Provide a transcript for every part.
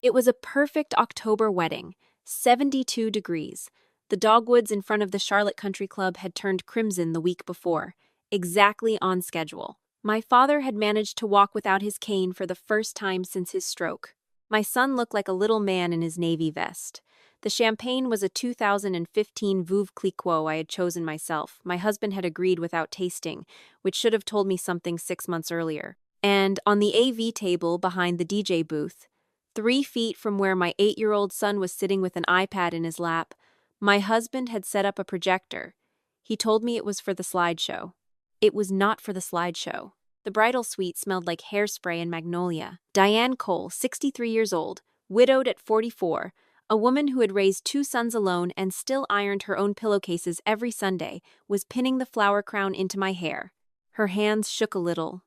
It was a perfect October wedding, 72 degrees. The dogwoods in front of the Charlotte Country Club had turned crimson the week before, exactly on schedule. My father had managed to walk without his cane for the first time since his stroke. My son looked like a little man in his navy vest. The champagne was a 2015 Veuve Clicquot I had chosen myself. My husband had agreed without tasting, which should have told me something 6 months earlier. And on the AV table behind the DJ booth, 3 feet from where my 8-year-old son was sitting with an iPad in his lap, my husband had set up a projector. He told me it was for the slideshow. It was not for the slideshow. The bridal suite smelled like hairspray and magnolia. Diane Cole, 63 years old, widowed at 44, a woman who had raised 2 sons alone and still ironed her own pillowcases every Sunday, was pinning the flower crown into my hair. Her hands shook a little.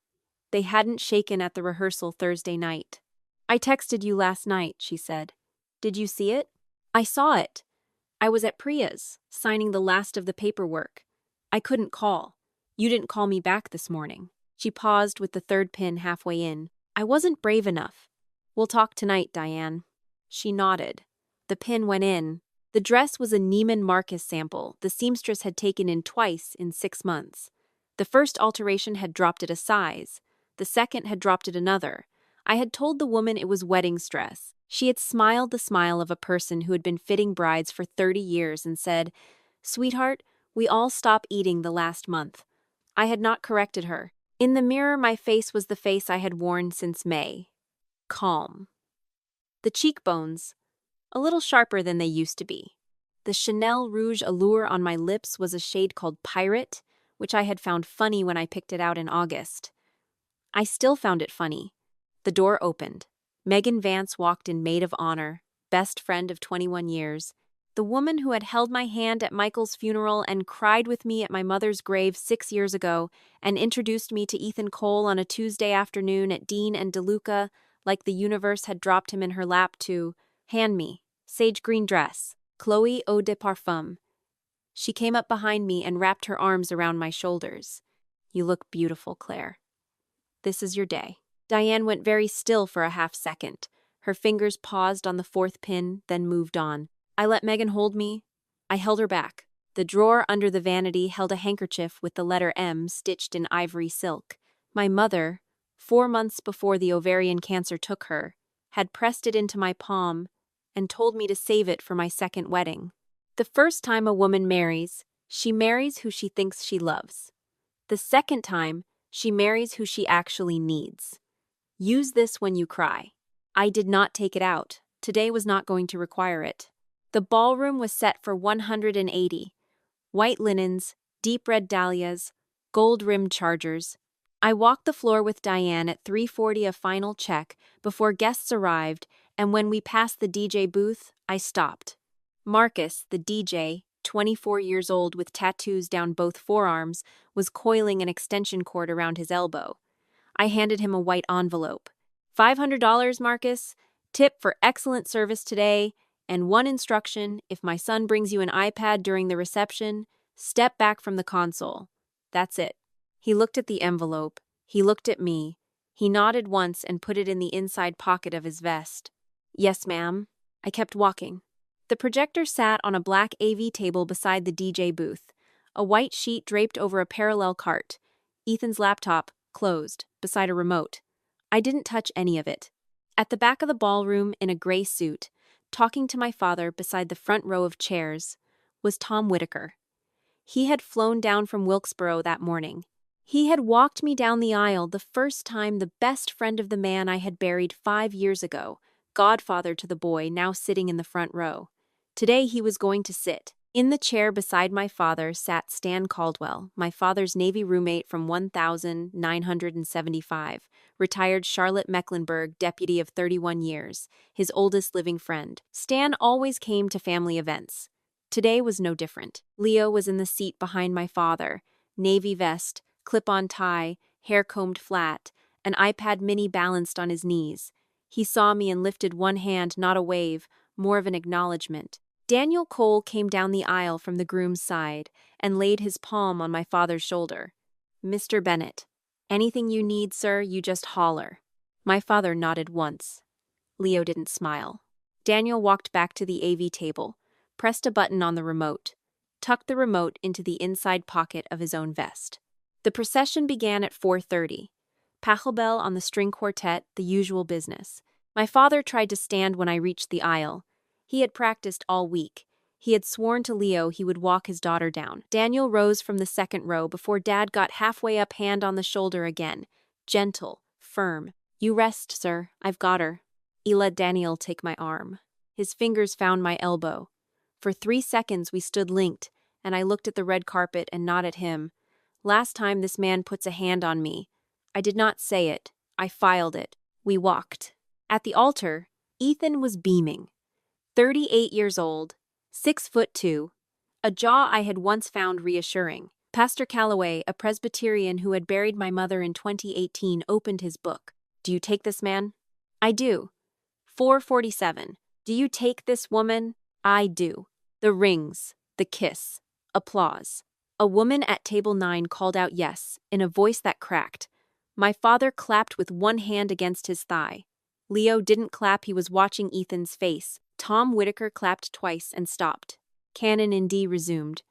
They hadn't shaken at the rehearsal Thursday night. "I texted you last night," she said. "Did you see it?" "I saw it. I was at Priya's, signing the last of the paperwork. I couldn't call. You didn't call me back this morning." She paused with the 3rd pin halfway in. "I wasn't brave enough. We'll talk tonight, Diane." She nodded. The pin went in. The dress was a Neiman Marcus sample the seamstress had taken in twice in 6 months. The first alteration had dropped it a size. The second had dropped it another. I had told the woman it was wedding stress. She had smiled the smile of a person who had been fitting brides for 30 years and said, "Sweetheart, we all stop eating the last month." I had not corrected her. In the mirror, my face was the face I had worn since May. Calm. The cheekbones, a little sharper than they used to be. The Chanel Rouge Allure on my lips was a shade called Pirate, which I had found funny when I picked it out in August. I still found it funny. The door opened. Megan Vance walked in maid of honor, best friend of 21 years. The woman who had held my hand at Michael's funeral and cried with me at my mother's grave 6 years ago and introduced me to Ethan Cole on a Tuesday afternoon at Dean and DeLuca, like the universe had dropped him in her lap to hand me, sage green dress, Chloe Eau de Parfum. She came up behind me and wrapped her arms around my shoulders. "You look beautiful, Claire. This is your day." Diane went very still for a half-second. Her fingers paused on the 4th pin, then moved on. I let Megan hold me. I held her back. The drawer under the vanity held a handkerchief with the letter M stitched in ivory silk. My mother, 4 months before the ovarian cancer took her, had pressed it into my palm and told me to save it for my second wedding. The first time a woman marries, she marries who she thinks she loves. The second time, she marries who she actually needs. Use this when you cry. I did not take it out. Today was not going to require it. The ballroom was set for 180. White linens, deep red dahlias, gold-rimmed chargers. I walked the floor with Diane at 3:40 a final check before guests arrived, and when we passed the DJ booth, I stopped. Marcus, the DJ, 24 years old with tattoos down both forearms, was coiling an extension cord around his elbow. I handed him a white envelope. $500, Marcus. Tip for excellent service today. And one instruction, if my son brings you an iPad during the reception, step back from the console. That's it. He looked at the envelope. He looked at me. He nodded once and put it in the inside pocket of his vest. "Yes, ma'am." I kept walking. The projector sat on a black AV table beside the DJ booth. A white sheet draped over a parallel cart. Ethan's laptop, closed, beside a remote. I didn't touch any of it. At the back of the ballroom, in a gray suit, talking to my father beside the front row of chairs, was Tom Whitaker. He had flown down from Wilkesboro that morning. He had walked me down the aisle the first time, the best friend of the man I had buried 5 years ago, godfather to the boy now sitting in the front row. Today he was going to sit. In the chair beside my father sat Stan Caldwell, my father's Navy roommate from 1975, retired Charlotte Mecklenburg deputy of 31 years, his oldest living friend. Stan always came to family events. Today was no different. Leo was in the seat behind my father, navy vest, clip-on tie, hair combed flat, an iPad mini balanced on his knees. He saw me and lifted one hand, not a wave, more of an acknowledgement. Daniel Cole came down the aisle from the groom's side and laid his palm on my father's shoulder. "Mr. Bennett, anything you need, sir, you just holler." My father nodded once. Leo didn't smile. Daniel walked back to the AV table, pressed a button on the remote, tucked the remote into the inside pocket of his own vest. The procession began at 4:30. Pachelbel on the string quartet, the usual business. My father tried to stand when I reached the aisle. He had practiced all week. He had sworn to Leo he would walk his daughter down. Daniel rose from the second row before Dad got halfway up, hand on the shoulder again. Gentle, firm. "You rest, sir. I've got her." He let Daniel take my arm. His fingers found my elbow. For 3 seconds we stood linked, and I looked at the red carpet and not at him. Last time this man puts a hand on me. I did not say it. I filed it. We walked. At the altar, Ethan was beaming. 38 years old, 6'2", a jaw I had once found reassuring. Pastor Calloway, a Presbyterian who had buried my mother in 2018, opened his book. "Do you take this man?" "I do." 447. "Do you take this woman?" "I do." The rings, the kiss, applause. A woman at table 9 called out yes, in a voice that cracked. My father clapped with one hand against his thigh. Leo didn't clap, he was watching Ethan's face. Tom Whitaker clapped twice and stopped. Canon in D resumed.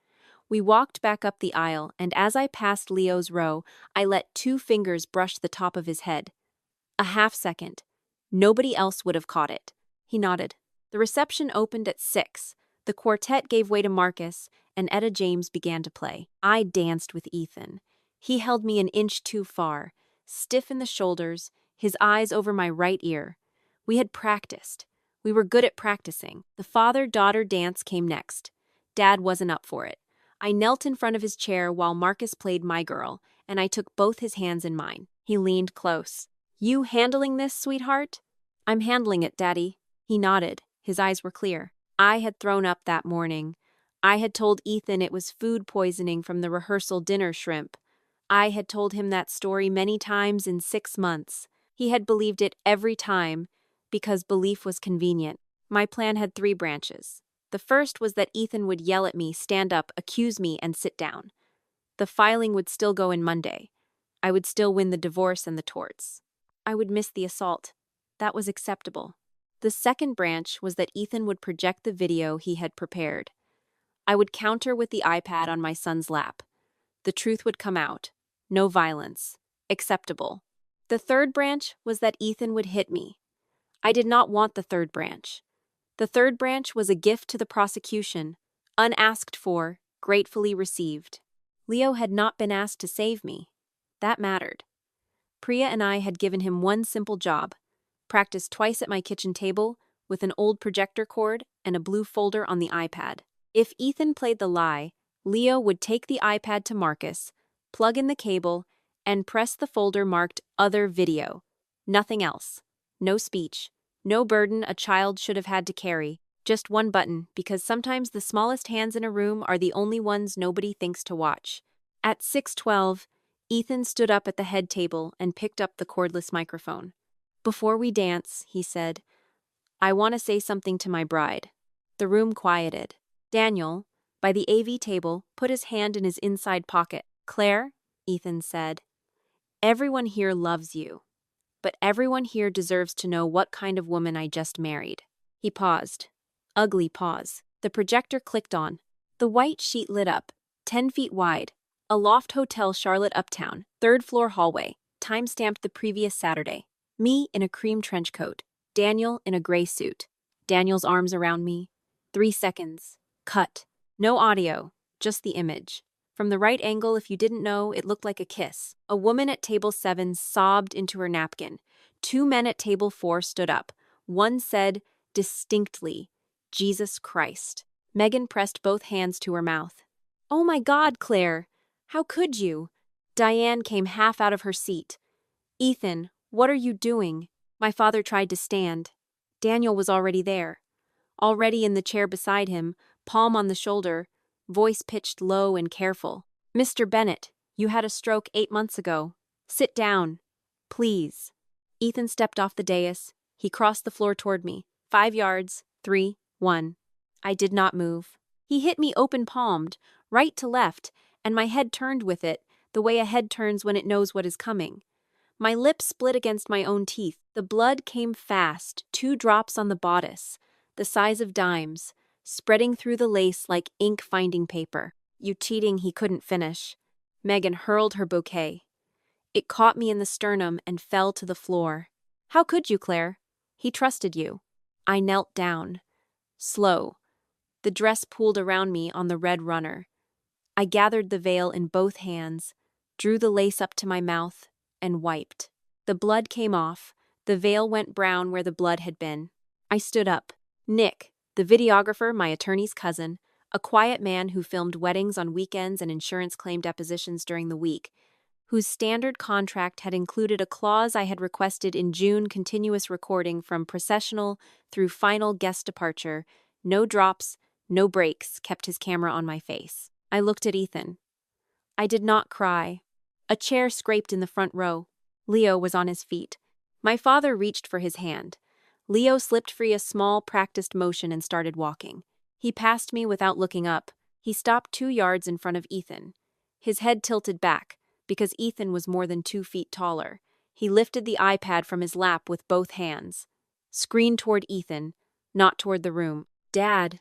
We walked back up the aisle, and as I passed Leo's row, I let 2 fingers brush the top of his head. A half second. Nobody else would have caught it. He nodded. The reception opened at 6. The quartet gave way to Marcus, and Etta James began to play. I danced with Ethan. He held me an inch too far, stiff in the shoulders, his eyes over my right ear. We had practiced. We were good at practicing. The father-daughter dance came next. Dad wasn't up for it. I knelt in front of his chair while Marcus played My Girl, and I took both his hands in mine. He leaned close. "You handling this, sweetheart?" "I'm handling it, Daddy." He nodded. His eyes were clear. I had thrown up that morning. I had told Ethan it was food poisoning from the rehearsal dinner shrimp. I had told him that story many times in 6 months. He had believed it every time, because belief was convenient. My plan had 3 branches. The first was that Ethan would yell at me, stand up, accuse me, and sit down. The filing would still go in Monday. I would still win the divorce and the torts. I would miss the assault. That was acceptable. The second branch was that Ethan would project the video he had prepared. I would counter with the iPad on my son's lap. The truth would come out. No violence. Acceptable. The third branch was that Ethan would hit me. I did not want the third branch. The third branch was a gift to the prosecution, unasked for, gratefully received. Leo had not been asked to save me. That mattered. Priya and I had given him one simple job: practice twice at my kitchen table with an old projector cord and a blue folder on the iPad. If Ethan played the lie, Leo would take the iPad to Marcus, plug in the cable, and press the folder marked Other Video. Nothing else. No speech. No burden a child should have had to carry. Just one button, because sometimes the smallest hands in a room are the only ones nobody thinks to watch. At 6:12, Ethan stood up at the head table and picked up the cordless microphone. "Before we dance," he said, "I want to say something to my bride." The room quieted. Daniel, by the AV table, put his hand in his inside pocket. "Claire," Ethan said, "everyone here loves you, but everyone here deserves to know what kind of woman I just married." He paused. Ugly pause. The projector clicked on. The white sheet lit up, 10 feet wide. A loft hotel, Charlotte Uptown, 3rd floor hallway, time-stamped the previous Saturday. Me in a cream trench coat. Daniel in a gray suit. Daniel's arms around me. 3 seconds. Cut. No audio, just the image. From the right angle, if you didn't know, it looked like a kiss. A woman at table 7 sobbed into her napkin. 2 men at table 4 stood up. One said, distinctly, "Jesus Christ." Megan pressed both hands to her mouth. "Oh my God, Claire! How could you?" Diane came half out of her seat. "Ethan, what are you doing?" My father tried to stand. Daniel was already there. Already in the chair beside him, palm on the shoulder, voice pitched low and careful. "Mr. Bennett, you had a stroke 8 months ago. Sit down. Please." Ethan stepped off the dais. He crossed the floor toward me. 5 yards, 3, 1. I did not move. He hit me open-palmed, right to left, and my head turned with it, the way a head turns when it knows what is coming. My lip split against my own teeth. The blood came fast, 2 drops on the bodice, the size of dimes, spreading through the lace like ink finding paper. "You cheating," he couldn't finish. Megan hurled her bouquet. It caught me in the sternum and fell to the floor. "How could you, Claire? He trusted you." I knelt down. Slow. The dress pooled around me on the red runner. I gathered the veil in both hands, drew the lace up to my mouth, and wiped. The blood came off. The veil went brown where the blood had been. I stood up. Nick, the videographer, my attorney's cousin, a quiet man who filmed weddings on weekends and insurance claim depositions during the week, whose standard contract had included a clause I had requested in June: continuous recording from processional through final guest departure, no drops, no breaks, kept his camera on my face. I looked at Ethan. I did not cry. A chair scraped in the front row. Leo was on his feet. My father reached for his hand. Leo slipped free a small, practiced motion and started walking. He passed me without looking up. He stopped 2 yards in front of Ethan. His head tilted back, because Ethan was more than 2 feet taller. He lifted the iPad from his lap with both hands. Screen toward Ethan, not toward the room. "Dad,"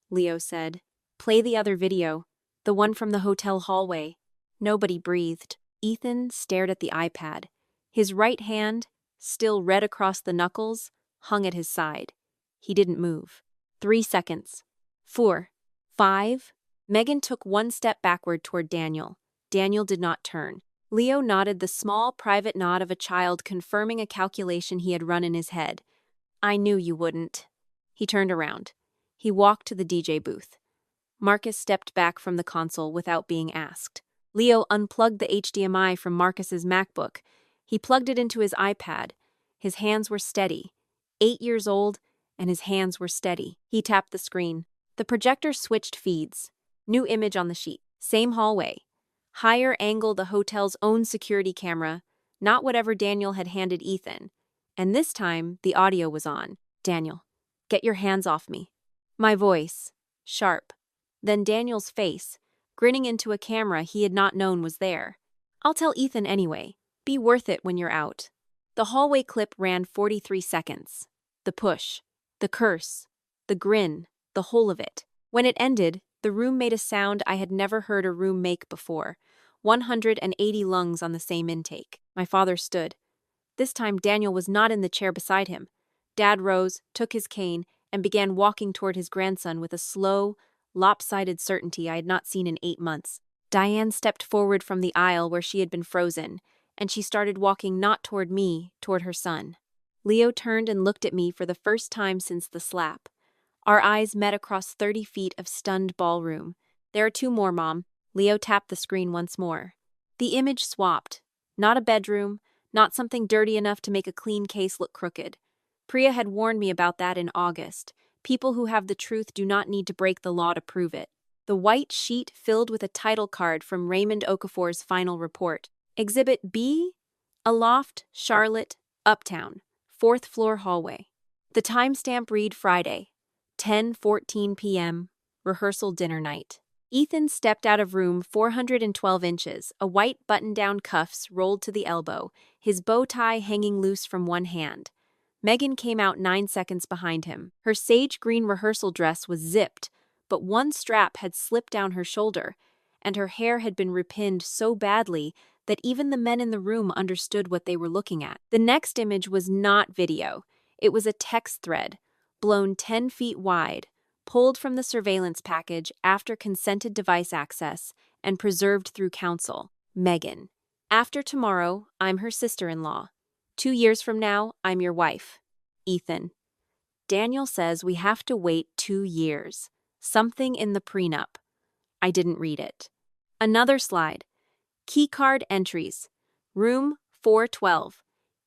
Leo said, "play the other video, the one from the hotel hallway." Nobody breathed. Ethan stared at the iPad. His right hand, still red across the knuckles, hung at his side. He didn't move. 3 seconds. 4. 5. Megan took 1 step backward toward Daniel. Daniel did not turn. Leo nodded the small, private nod of a child confirming a calculation he had run in his head. "I knew you wouldn't." He turned around. He walked to the DJ booth. Marcus stepped back from the console without being asked. Leo unplugged the HDMI from Marcus's MacBook. He plugged it into his iPad. His hands were steady. 8 years old, and his hands were steady. He tapped the screen. The projector switched feeds. New image on the sheet. Same hallway. Higher angle, the hotel's own security camera, not whatever Daniel had handed Ethan. And this time, the audio was on. "Daniel, get your hands off me." My voice, sharp. Then Daniel's face, grinning into a camera he had not known was there. "I'll tell Ethan anyway. Be worth it when you're out." The hallway clip ran 43 seconds. The push, the curse, the grin, the whole of it. When it ended, the room made a sound I had never heard a room make before. 180 lungs on the same intake. My father stood. This time Daniel was not in the chair beside him. Dad rose, took his cane, and began walking toward his grandson with a slow, lopsided certainty I had not seen in 8 months. Diane stepped forward from the aisle where she had been frozen, and she started walking not toward me, toward her son. Leo turned and looked at me for the first time since the slap. Our eyes met across 30 feet of stunned ballroom. "There are 2 more, Mom." Leo tapped the screen once more. The image swapped. Not a bedroom, not something dirty enough to make a clean case look crooked. Priya had warned me about that in August. People who have the truth do not need to break the law to prove it. The white sheet filled with a title card from Raymond Okafor's final report. Exhibit B, Aloft, Charlotte, Uptown, 4th floor hallway. The timestamp read Friday, 10:14 p.m., rehearsal dinner night. Ethan stepped out of room 412 inches, a white button-down cuffs rolled to the elbow, his bow tie hanging loose from one hand. Megan came out 9 seconds behind him. Her sage green rehearsal dress was zipped, but one strap had slipped down her shoulder, and her hair had been repinned so badly that even the men in the room understood what they were looking at. The next image was not video. It was a text thread, blown 10 feet wide, pulled from the surveillance package after consented device access, and preserved through counsel. Megan. "After tomorrow, I'm her sister-in-law. 2 years from now, I'm your wife. Ethan." Daniel says we have to wait 2 years. Something in the prenup. I didn't read it. Another slide. Keycard entries. Room 412.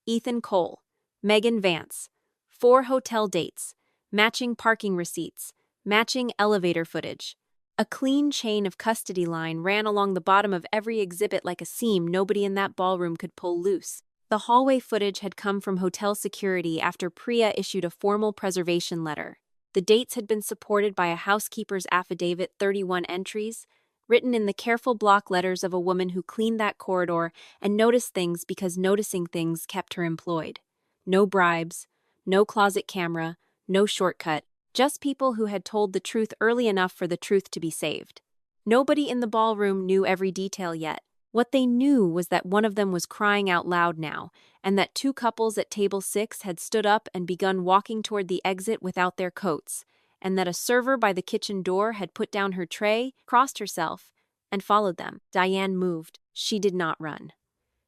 Ethan Cole. Megan Vance. 4 hotel dates. Matching parking receipts. Matching elevator footage. A clean chain of custody line ran along the bottom of every exhibit like a seam nobody in that ballroom could pull loose. The hallway footage had come from hotel security after Priya issued a formal preservation letter. The dates had been supported by a housekeeper's affidavit, 31 entries, written in the careful block letters of a woman who cleaned that corridor and noticed things because noticing things kept her employed. No bribes, no closet camera, no shortcut, just people who had told the truth early enough for the truth to be saved. Nobody in the ballroom knew every detail yet. What they knew was that one of them was crying out loud now, and that two couples at table 6 had stood up and begun walking toward the exit without their coats, and that a server by the kitchen door had put down her tray, crossed herself, and followed them. Diane moved. She did not run.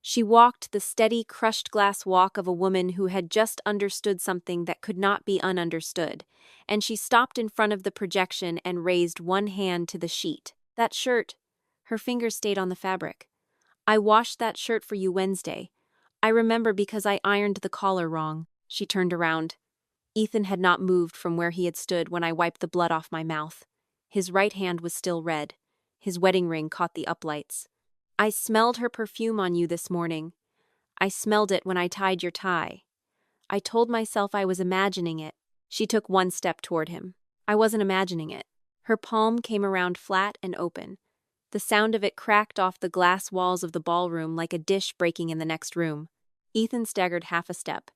She walked the steady, crushed glass walk of a woman who had just understood something that could not be ununderstood, and she stopped in front of the projection and raised one hand to the sheet. That shirt. Her fingers stayed on the fabric. I washed that shirt for you Wednesday. I remember because I ironed the collar wrong. She turned around. Ethan had not moved from where he had stood when I wiped the blood off my mouth. His right hand was still red. His wedding ring caught the uplights. I smelled her perfume on you this morning. I smelled it when I tied your tie. I told myself I was imagining it. She took one step toward him. I wasn't imagining it. Her palm came around flat and open. The sound of it cracked off the glass walls of the ballroom like a dish breaking in the next room. Ethan staggered half a step.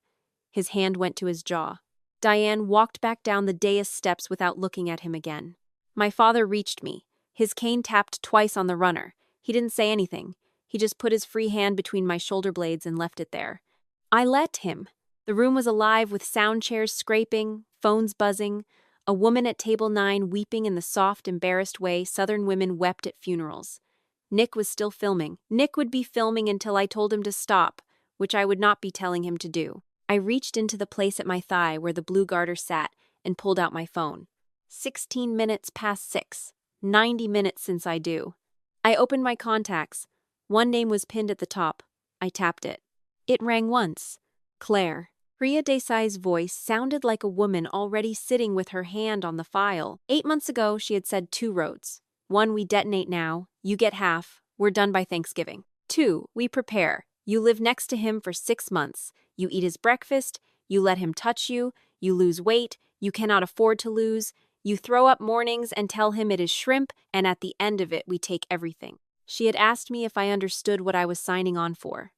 His hand went to his jaw. Diane walked back down the dais steps without looking at him again. My father reached me. His cane tapped twice on the runner. He didn't say anything. He just put his free hand between my shoulder blades and left it there. I let him. The room was alive with sound chairs scraping, phones buzzing, a woman at table 9 weeping in the soft, embarrassed way Southern women wept at funerals. Nick was still filming. Nick would be filming until I told him to stop, which I would not be telling him to do. I reached into the place at my thigh where the blue garter sat and pulled out my phone. 16 minutes past 6. 90 minutes since I do. I opened my contacts. One name was pinned at the top. I tapped it. It rang once. Claire. Priya Desai's voice sounded like a woman already sitting with her hand on the file. 8 months ago, she had said 2 roads. 1, we detonate now. You get half. We're done by Thanksgiving. 2, we prepare. You live next to him for 6 months. You eat his breakfast. You let him touch you. You lose weight. You cannot afford to lose. You throw up mornings and tell him it is shrimp, and at the end of it, we take everything. She had asked me if I understood what I was signing on for.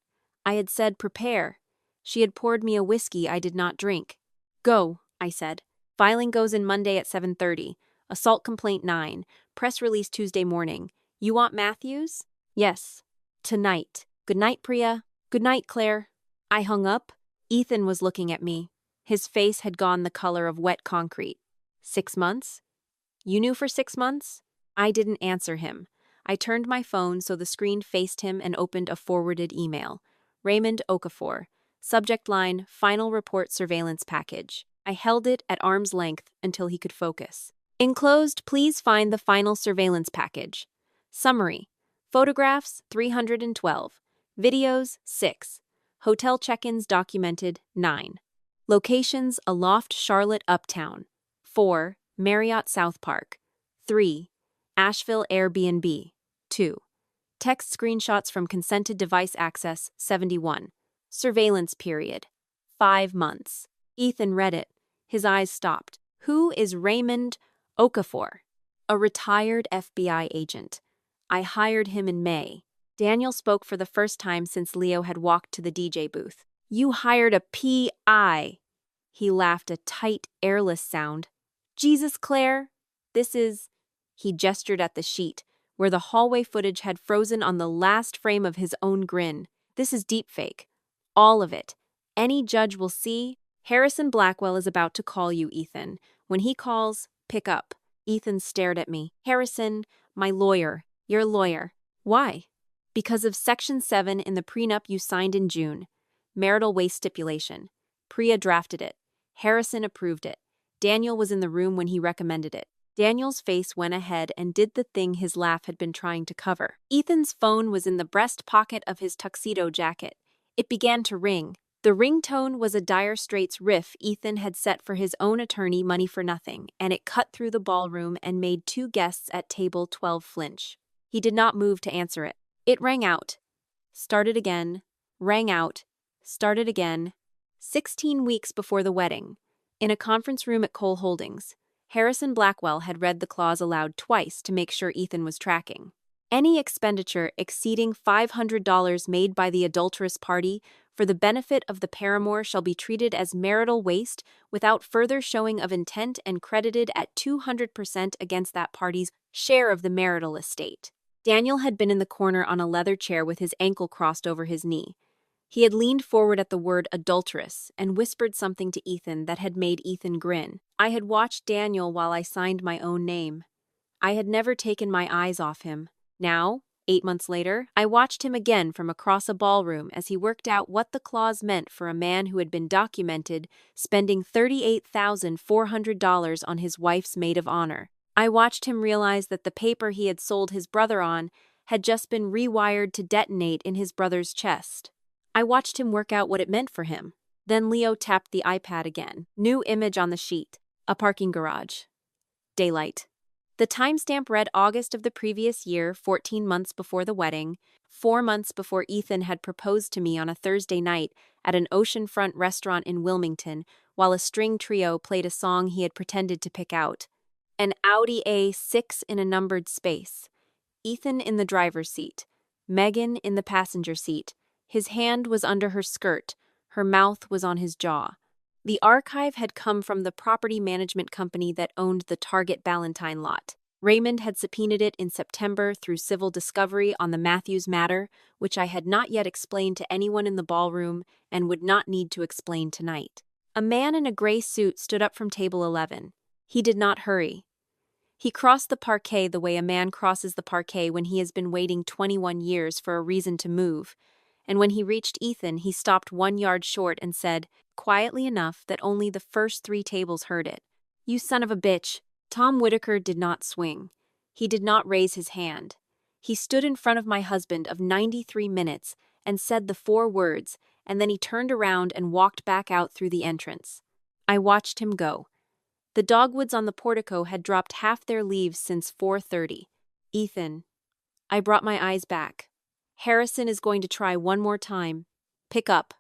I had said prepare. She had poured me a whiskey I did not drink. Go, I said. Filing goes in Monday at 7:30. Assault complaint 9. Press release Tuesday morning. You want Matthews? Yes. Tonight. Good night, Priya. Good night, Claire. I hung up. Ethan was looking at me. His face had gone the color of wet concrete. 6 months? You knew for 6 months? I didn't answer him. I turned my phone so the screen faced him and opened a forwarded email. Raymond Okafor. Subject line, Final Report Surveillance Package. I held it at arm's length until he could focus. Enclosed, please find the final surveillance package. Summary. Photographs, 312. Videos, 6. Hotel check-ins documented, 9. Locations, Aloft Charlotte Uptown. 4. Marriott South Park. 3. Asheville Airbnb. 2. Text screenshots from consented device access, 71. Surveillance period. 5 months. Ethan read it. His eyes stopped. Who is Raymond Okafor? A retired FBI agent. I hired him in May. Daniel spoke for the first time since Leo had walked to the DJ booth. You hired a PI. He laughed a tight, airless sound. Jesus, Claire. This is... He gestured at the sheet, where the hallway footage had frozen on the last frame of his own grin. This is deepfake. All of it. Any judge will see. Harrison Blackwell is about to call you, Ethan. When he calls, pick up. Ethan stared at me. Harrison, my lawyer. Your lawyer. Why? Because of Section 7 in the prenup you signed in June. Marital waste stipulation. Priya drafted it. Harrison approved it. Daniel was in the room when he recommended it. Daniel's face went ahead and did the thing his laugh had been trying to cover. Ethan's phone was in the breast pocket of his tuxedo jacket. It began to ring. The ringtone was a Dire Straits riff Ethan had set for his own attorney Money for Nothing, and it cut through the ballroom and made 2 guests at table 12 flinch. He did not move to answer it. It rang out. Started again. Rang out. Started again. 16 weeks before the wedding. In a conference room at Cole Holdings, Harrison Blackwell had read the clause aloud twice to make sure Ethan was tracking. Any expenditure exceeding $500 made by the adulterous party for the benefit of the paramour shall be treated as marital waste without further showing of intent and credited at 200% against that party's share of the marital estate. Daniel had been in the corner on a leather chair with his ankle crossed over his knee. He had leaned forward at the word adulteress and whispered something to Ethan that had made Ethan grin. I had watched Daniel while I signed my own name. I had never taken my eyes off him. Now, 8 months later, I watched him again from across a ballroom as he worked out what the clause meant for a man who had been documented spending $38,400 on his wife's maid of honor. I watched him realize that the paper he had sold his brother on had just been rewired to detonate in his brother's chest. I watched him work out what it meant for him. Then Leo tapped the iPad again. New image on the sheet. A parking garage. Daylight. The timestamp read August of the previous year, 14 months before the wedding, 4 months before Ethan had proposed to me on a Thursday night at an oceanfront restaurant in Wilmington while a string trio played a song he had pretended to pick out. An Audi A6 in a numbered space. Ethan in the driver's seat. Megan in the passenger seat. His hand was under her skirt. Her mouth was on his jaw. The archive had come from the property management company that owned the Target Ballantine lot. Raymond had subpoenaed it in September through civil discovery on the Matthews matter, which I had not yet explained to anyone in the ballroom and would not need to explain tonight. A man in a gray suit stood up from table 11. He did not hurry. He crossed the parquet the way a man crosses the parquet when he has been waiting 21 years for a reason to move. And when he reached Ethan, he stopped 1 yard short and said, quietly enough that only the first 3 tables heard it, "You son of a bitch." Tom Whitaker did not swing. He did not raise his hand. He stood in front of my husband of 93 minutes and said the 4 words, and then he turned around and walked back out through the entrance. I watched him go. The dogwoods on the portico had dropped half their leaves since 4:30. Ethan. I brought my eyes back. Harrison is going to try one more time. Pick up.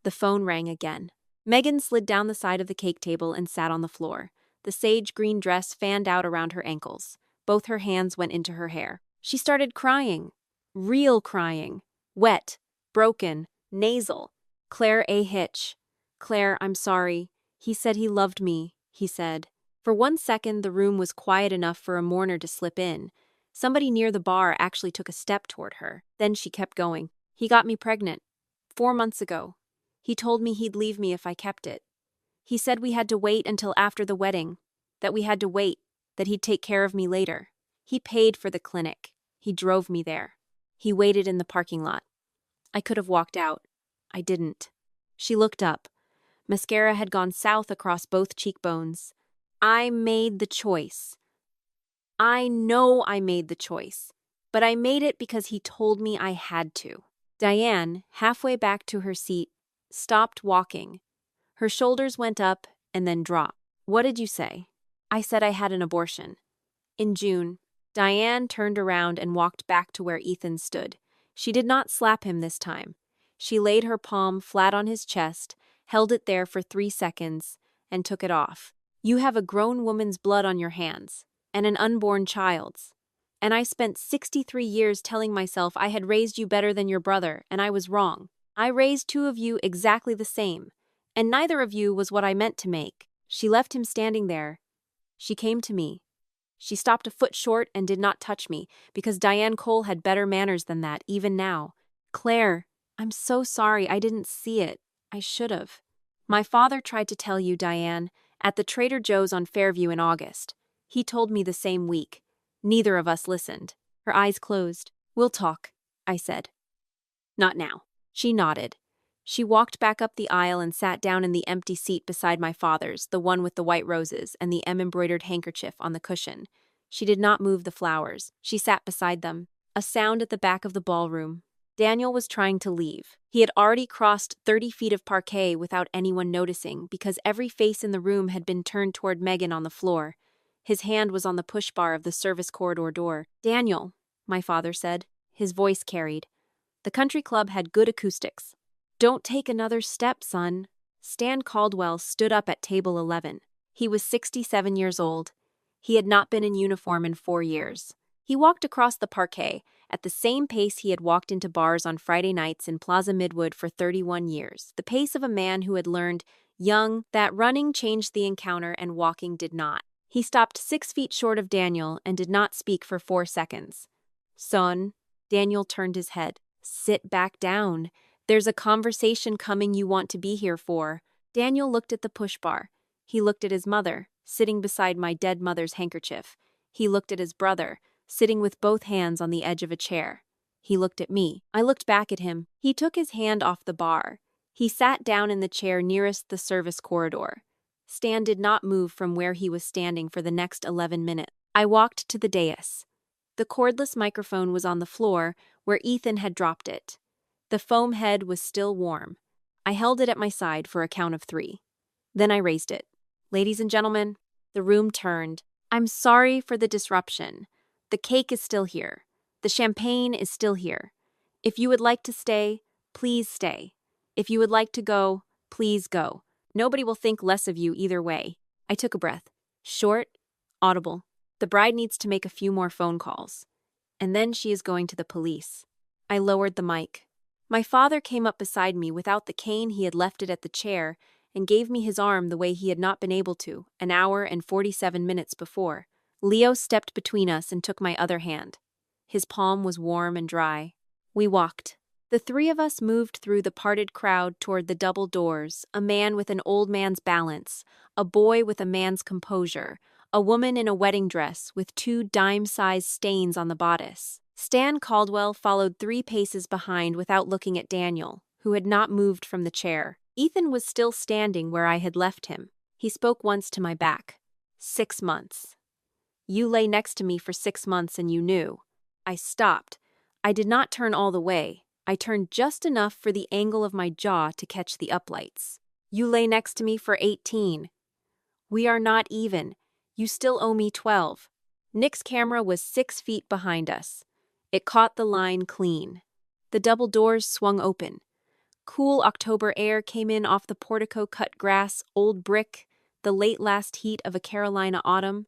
The phone rang again. Megan slid down the side of the cake table and sat on the floor. The sage green dress fanned out around her ankles. Both her hands went into her hair. She started crying. Real crying. Wet. Broken. Nasal. Claire A. Hitch. Claire, I'm sorry. He said he loved me, he said. For 1 second, the room was quiet enough for a mourner to slip in. Somebody near the bar actually took a step toward her. Then she kept going. He got me pregnant. 4 months ago. He told me he'd leave me if I kept it. He said we had to wait until after the wedding, that we had to wait, that he'd take care of me later. He paid for the clinic. He drove me there. He waited in the parking lot. I could have walked out. I didn't. She looked up. Mascara had gone south across both cheekbones. I made the choice. I know I made the choice, but I made it because he told me I had to. Diane, halfway back to her seat, stopped walking. Her shoulders went up and then dropped. What did you say? I said I had an abortion. In June. Diane turned around and walked back to where Ethan stood. She did not slap him this time. She laid her palm flat on his chest, held it there for 3 seconds, and took it off. You have a grown woman's blood on your hands, and an unborn child's. And I spent 63 years telling myself I had raised you better than your brother, and I was wrong. I raised 2 of you exactly the same, and neither of you was what I meant to make. She left him standing there. She came to me. She stopped a foot short and did not touch me, because Diane Cole had better manners than that, even now. Claire, I'm so sorry, I didn't see it. I should have. My father tried to tell you, Diane, at the Trader Joe's on Fairview in August. He told me the same week. Neither of us listened. Her eyes closed. We'll talk, I said. Not now. She nodded. She walked back up the aisle and sat down in the empty seat beside my father's, the one with the white roses and the embroidered handkerchief on the cushion. She did not move the flowers. She sat beside them. A sound at the back of the ballroom. Daniel was trying to leave. He had already crossed 30 feet of parquet without anyone noticing because every face in the room had been turned toward Megan on the floor. His hand was on the push bar of the service corridor door. Daniel, my father said. His voice carried. The country club had good acoustics. Don't take another step, son. Stan Caldwell stood up at table 11. He was 67 years old. He had not been in uniform in 4 years. He walked across the parquet at the same pace he had walked into bars on Friday nights in Plaza Midwood for 31 years, the pace of a man who had learned, young, that running changed the encounter and walking did not. He stopped 6 feet short of Daniel and did not speak for 4 seconds. Son, Daniel turned his head. Sit back down. There's a conversation coming you want to be here for. Daniel looked at the push bar. He looked at his mother, sitting beside my dead mother's handkerchief. He looked at his brother, sitting with both hands on the edge of a chair. He looked at me. I looked back at him. He took his hand off the bar. He sat down in the chair nearest the service corridor. Stan did not move from where he was standing for the next 11 minutes. I walked to the dais. The cordless microphone was on the floor where Ethan had dropped it. The foam head was still warm. I held it at my side for a count of 3. Then I raised it. Ladies and gentlemen, the room turned. I'm sorry for the disruption. The cake is still here. The champagne is still here. If you would like to stay, please stay. If you would like to go, please go. Nobody will think less of you either way. I took a breath. Short, audible. The bride needs to make a few more phone calls. And then she is going to the police. I lowered the mic. My father came up beside me without the cane he had left it at the chair and gave me his arm the way he had not been able to an hour and 47 minutes before. Leo stepped between us and took my other hand. His palm was warm and dry. We walked. The 3 of us moved through the parted crowd toward the double doors, a man with an old man's balance, a boy with a man's composure, a woman in a wedding dress with 2 dime-sized stains on the bodice. Stan Caldwell followed 3 paces behind without looking at Daniel, who had not moved from the chair. Ethan was still standing where I had left him. He spoke once to my back. 6 months. You lay next to me for 6 months and you knew. I stopped. I did not turn all the way. I turned just enough for the angle of my jaw to catch the uplights. You lay next to me for 18. We are not even. You still owe me 12. Nick's camera was 6 feet behind us. It caught the line clean. The double doors swung open. Cool October air came in off the portico-cut grass, old brick, the late last heat of a Carolina autumn.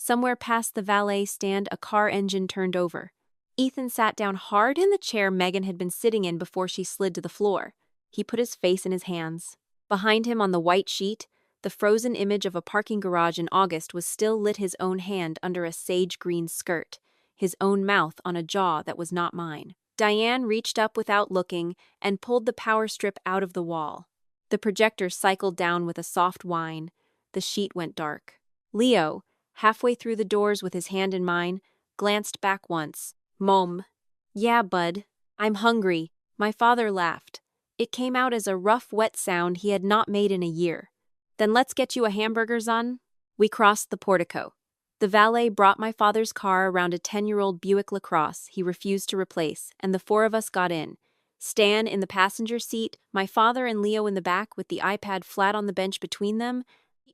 Somewhere past the valet stand, a car engine turned over. Ethan sat down hard in the chair Megan had been sitting in before she slid to the floor. He put his face in his hands. Behind him on the white sheet, the frozen image of a parking garage in August was still lit, his own hand under a sage-green skirt, his own mouth on a jaw that was not mine. Diane reached up without looking and pulled the power strip out of the wall. The projector cycled down with a soft whine. The sheet went dark. Leo, halfway through the doors with his hand in mine, glanced back once. Mom. Yeah, bud. I'm hungry. My father laughed. It came out as a rough, wet sound he had not made in a year. Then let's get you a hamburger, son. We crossed the portico. The valet brought my father's car around a 10-year-old Buick LaCrosse he refused to replace, and the 4 of us got in. Stan in the passenger seat, my father and Leo in the back with the iPad flat on the bench between them,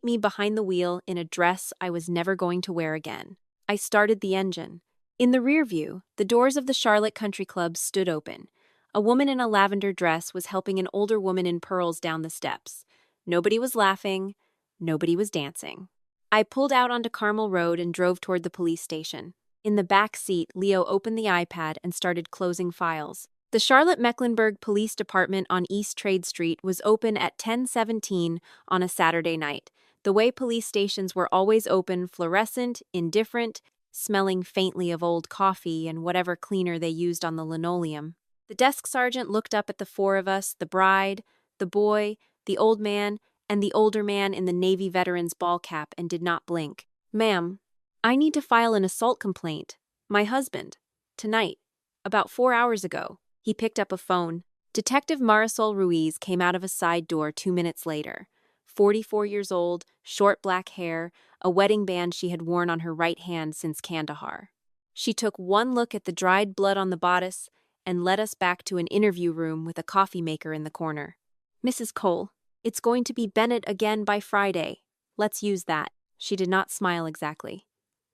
me behind the wheel in a dress I was never going to wear again. I started the engine. In the rear view, the doors of the Charlotte Country Club stood open. A woman in a lavender dress was helping an older woman in pearls down the steps. Nobody was laughing. Nobody was dancing. I pulled out onto Carmel Road and drove toward the police station. In the back seat, Leo opened the iPad and started closing files. The Charlotte-Mecklenburg Police Department on East Trade Street was open at 10:17 on a Saturday night, the way police stations were always open, fluorescent, indifferent, smelling faintly of old coffee and whatever cleaner they used on the linoleum. The desk sergeant looked up at the 4 of us, the bride, the boy, the old man, and the older man in the Navy veteran's ball cap, and did not blink. Ma'am, I need to file an assault complaint. My husband. Tonight. About 4 hours ago. He picked up a phone. Detective Marisol Ruiz came out of a side door 2 minutes later. 44 years old, short black hair, a wedding band she had worn on her right hand since Kandahar. She took one look at the dried blood on the bodice and led us back to an interview room with a coffee maker in the corner. Mrs. Cole, it's going to be Bennett again by Friday. Let's use that. She did not smile exactly.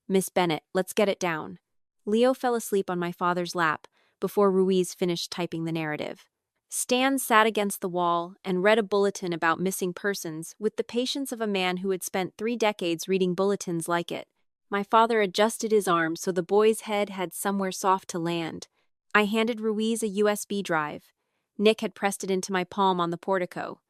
Miss Bennett, let's get it down. Leo fell asleep on my father's lap before Ruiz finished typing the narrative. Stan sat against the wall and read a bulletin about missing persons with the patience of a man who had spent 3 decades reading bulletins like it. My father adjusted his arm so the boy's head had somewhere soft to land. I handed Ruiz a USB drive. Nick had pressed it into my palm on the portico.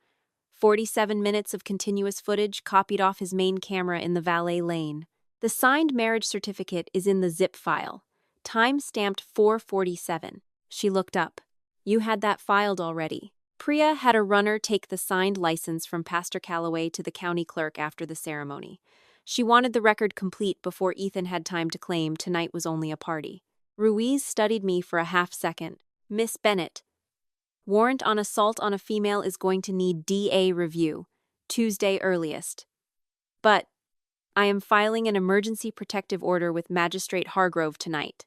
47 minutes of continuous footage copied off his main camera in the valet lane. The signed marriage certificate is in the zip file. Time-stamped 4:47. She looked up. You had that filed already. Priya had a runner take the signed license from Pastor Calloway to the county clerk after the ceremony. She wanted the record complete before Ethan had time to claim tonight was only a party. Ruiz studied me for a half-second. Miss Bennett. Warrant on assault on a female is going to need DA review. Tuesday earliest. But I am filing an emergency protective order with Magistrate Hargrove tonight.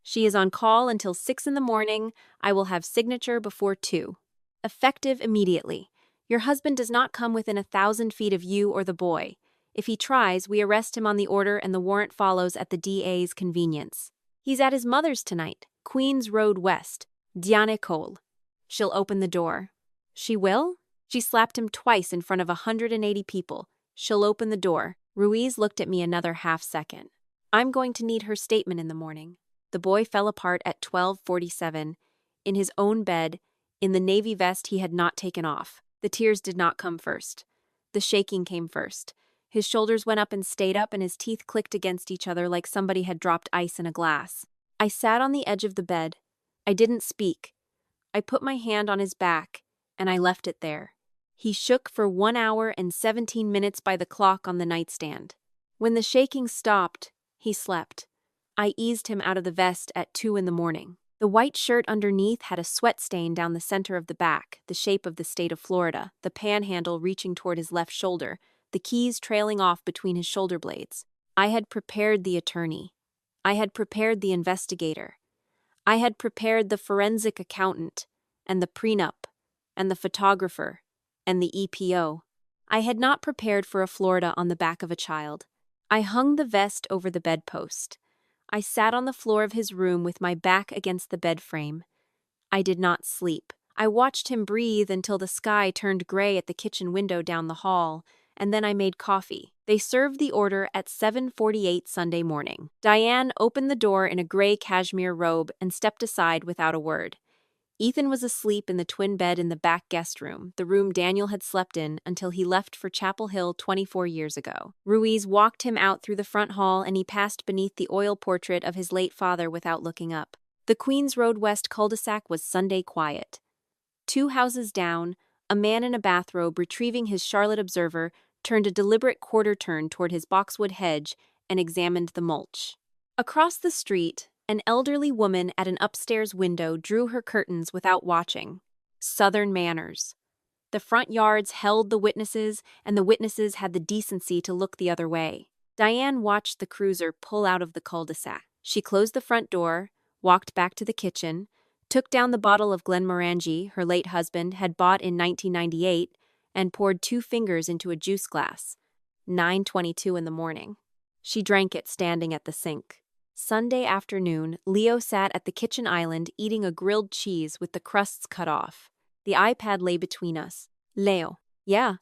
She is on call until 6 in the morning. I will have signature before 2. Effective immediately. Your husband does not come within 1,000 feet of you or the boy. If he tries, we arrest him on the order and the warrant follows at the DA's convenience. He's at his mother's tonight, Queens Road West, Diane Cole. She'll open the door. She will? She slapped him twice in front of 180 people. She'll open the door. Ruiz looked at me another half-second. I'm going to need her statement in the morning. The boy fell apart at 12:47, in his own bed, in the navy vest he had not taken off. The tears did not come first. The shaking came first. His shoulders went up and stayed up, and his teeth clicked against each other like somebody had dropped ice in a glass. I sat on the edge of the bed. I didn't speak. I put my hand on his back, and I left it there. He shook for 1 hour and 17 minutes by the clock on the nightstand. When the shaking stopped, he slept. I eased him out of the vest at 2 in the morning. The white shirt underneath had a sweat stain down the center of the back, the shape of the state of Florida, the panhandle reaching toward his left shoulder, the keys trailing off between his shoulder blades. I had prepared the attorney. I had prepared the investigator. I had prepared the forensic accountant, and the prenup, and the photographer, and the EPO. I had not prepared for a Florida on the back of a child. I hung the vest over the bedpost. I sat on the floor of his room with my back against the bed frame. I did not sleep. I watched him breathe until the sky turned gray at the kitchen window down the hall, and then I made coffee. They served the order at 7:48 Sunday morning. Diane opened the door in a gray cashmere robe and stepped aside without a word. Ethan was asleep in the twin bed in the back guest room, the room Daniel had slept in until he left for Chapel Hill 24 years ago. Ruiz walked him out through the front hall, and he passed beneath the oil portrait of his late father without looking up. The Queens Road West cul-de-sac was Sunday quiet. 2 houses down, a man in a bathrobe retrieving his Charlotte Observer turned a deliberate quarter turn toward his boxwood hedge and examined the mulch. Across the street, an elderly woman at an upstairs window drew her curtains without watching. Southern manners. The front yards held the witnesses, and the witnesses had the decency to look the other way. Diane watched the cruiser pull out of the cul-de-sac. She closed the front door, walked back to the kitchen, took down the bottle of Glenmorangie her late husband had bought in 1998, and poured 2 fingers into a juice glass. 9:22 in the morning. She drank it standing at the sink. Sunday afternoon, Leo sat at the kitchen island eating a grilled cheese with the crusts cut off. The iPad lay between us. Leo. Yeah.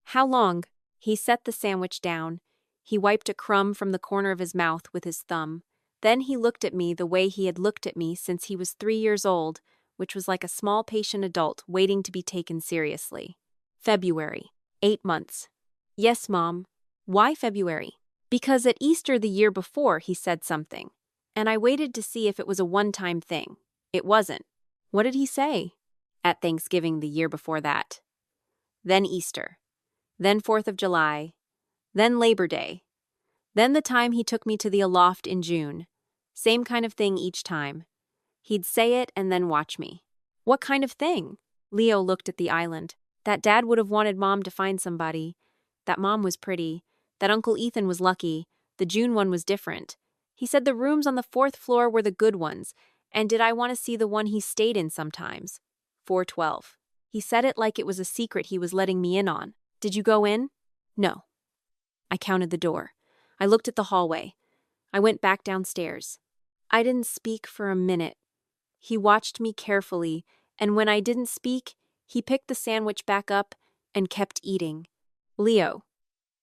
How long? He set the sandwich down. He wiped a crumb from the corner of his mouth with his thumb. Then he looked at me the way he had looked at me since he was 3 years old, which was like a small patient adult waiting to be taken seriously. February. 8 months. Yes, Mom. Why February? Because at Easter the year before he said something, and I waited to see if it was a one-time thing. It wasn't. What did he say? At Thanksgiving the year before that. Then Easter. Then 4th of July. Then Labor Day. Then the time he took me to the Aloft in June. Same kind of thing each time. He'd say it and then watch me. What kind of thing? Leo looked at the island. That Dad would have wanted Mom to find somebody. That Mom was pretty. That Uncle Ethan was lucky. The June one was different. He said the rooms on the 4th floor were the good ones, and did I want to see the one he stayed in sometimes? 412. He said it like it was a secret he was letting me in on. Did you go in? No. I counted the door. I looked at the hallway. I went back downstairs. I didn't speak for a minute. He watched me carefully, and when I didn't speak, he picked the sandwich back up and kept eating. Leo.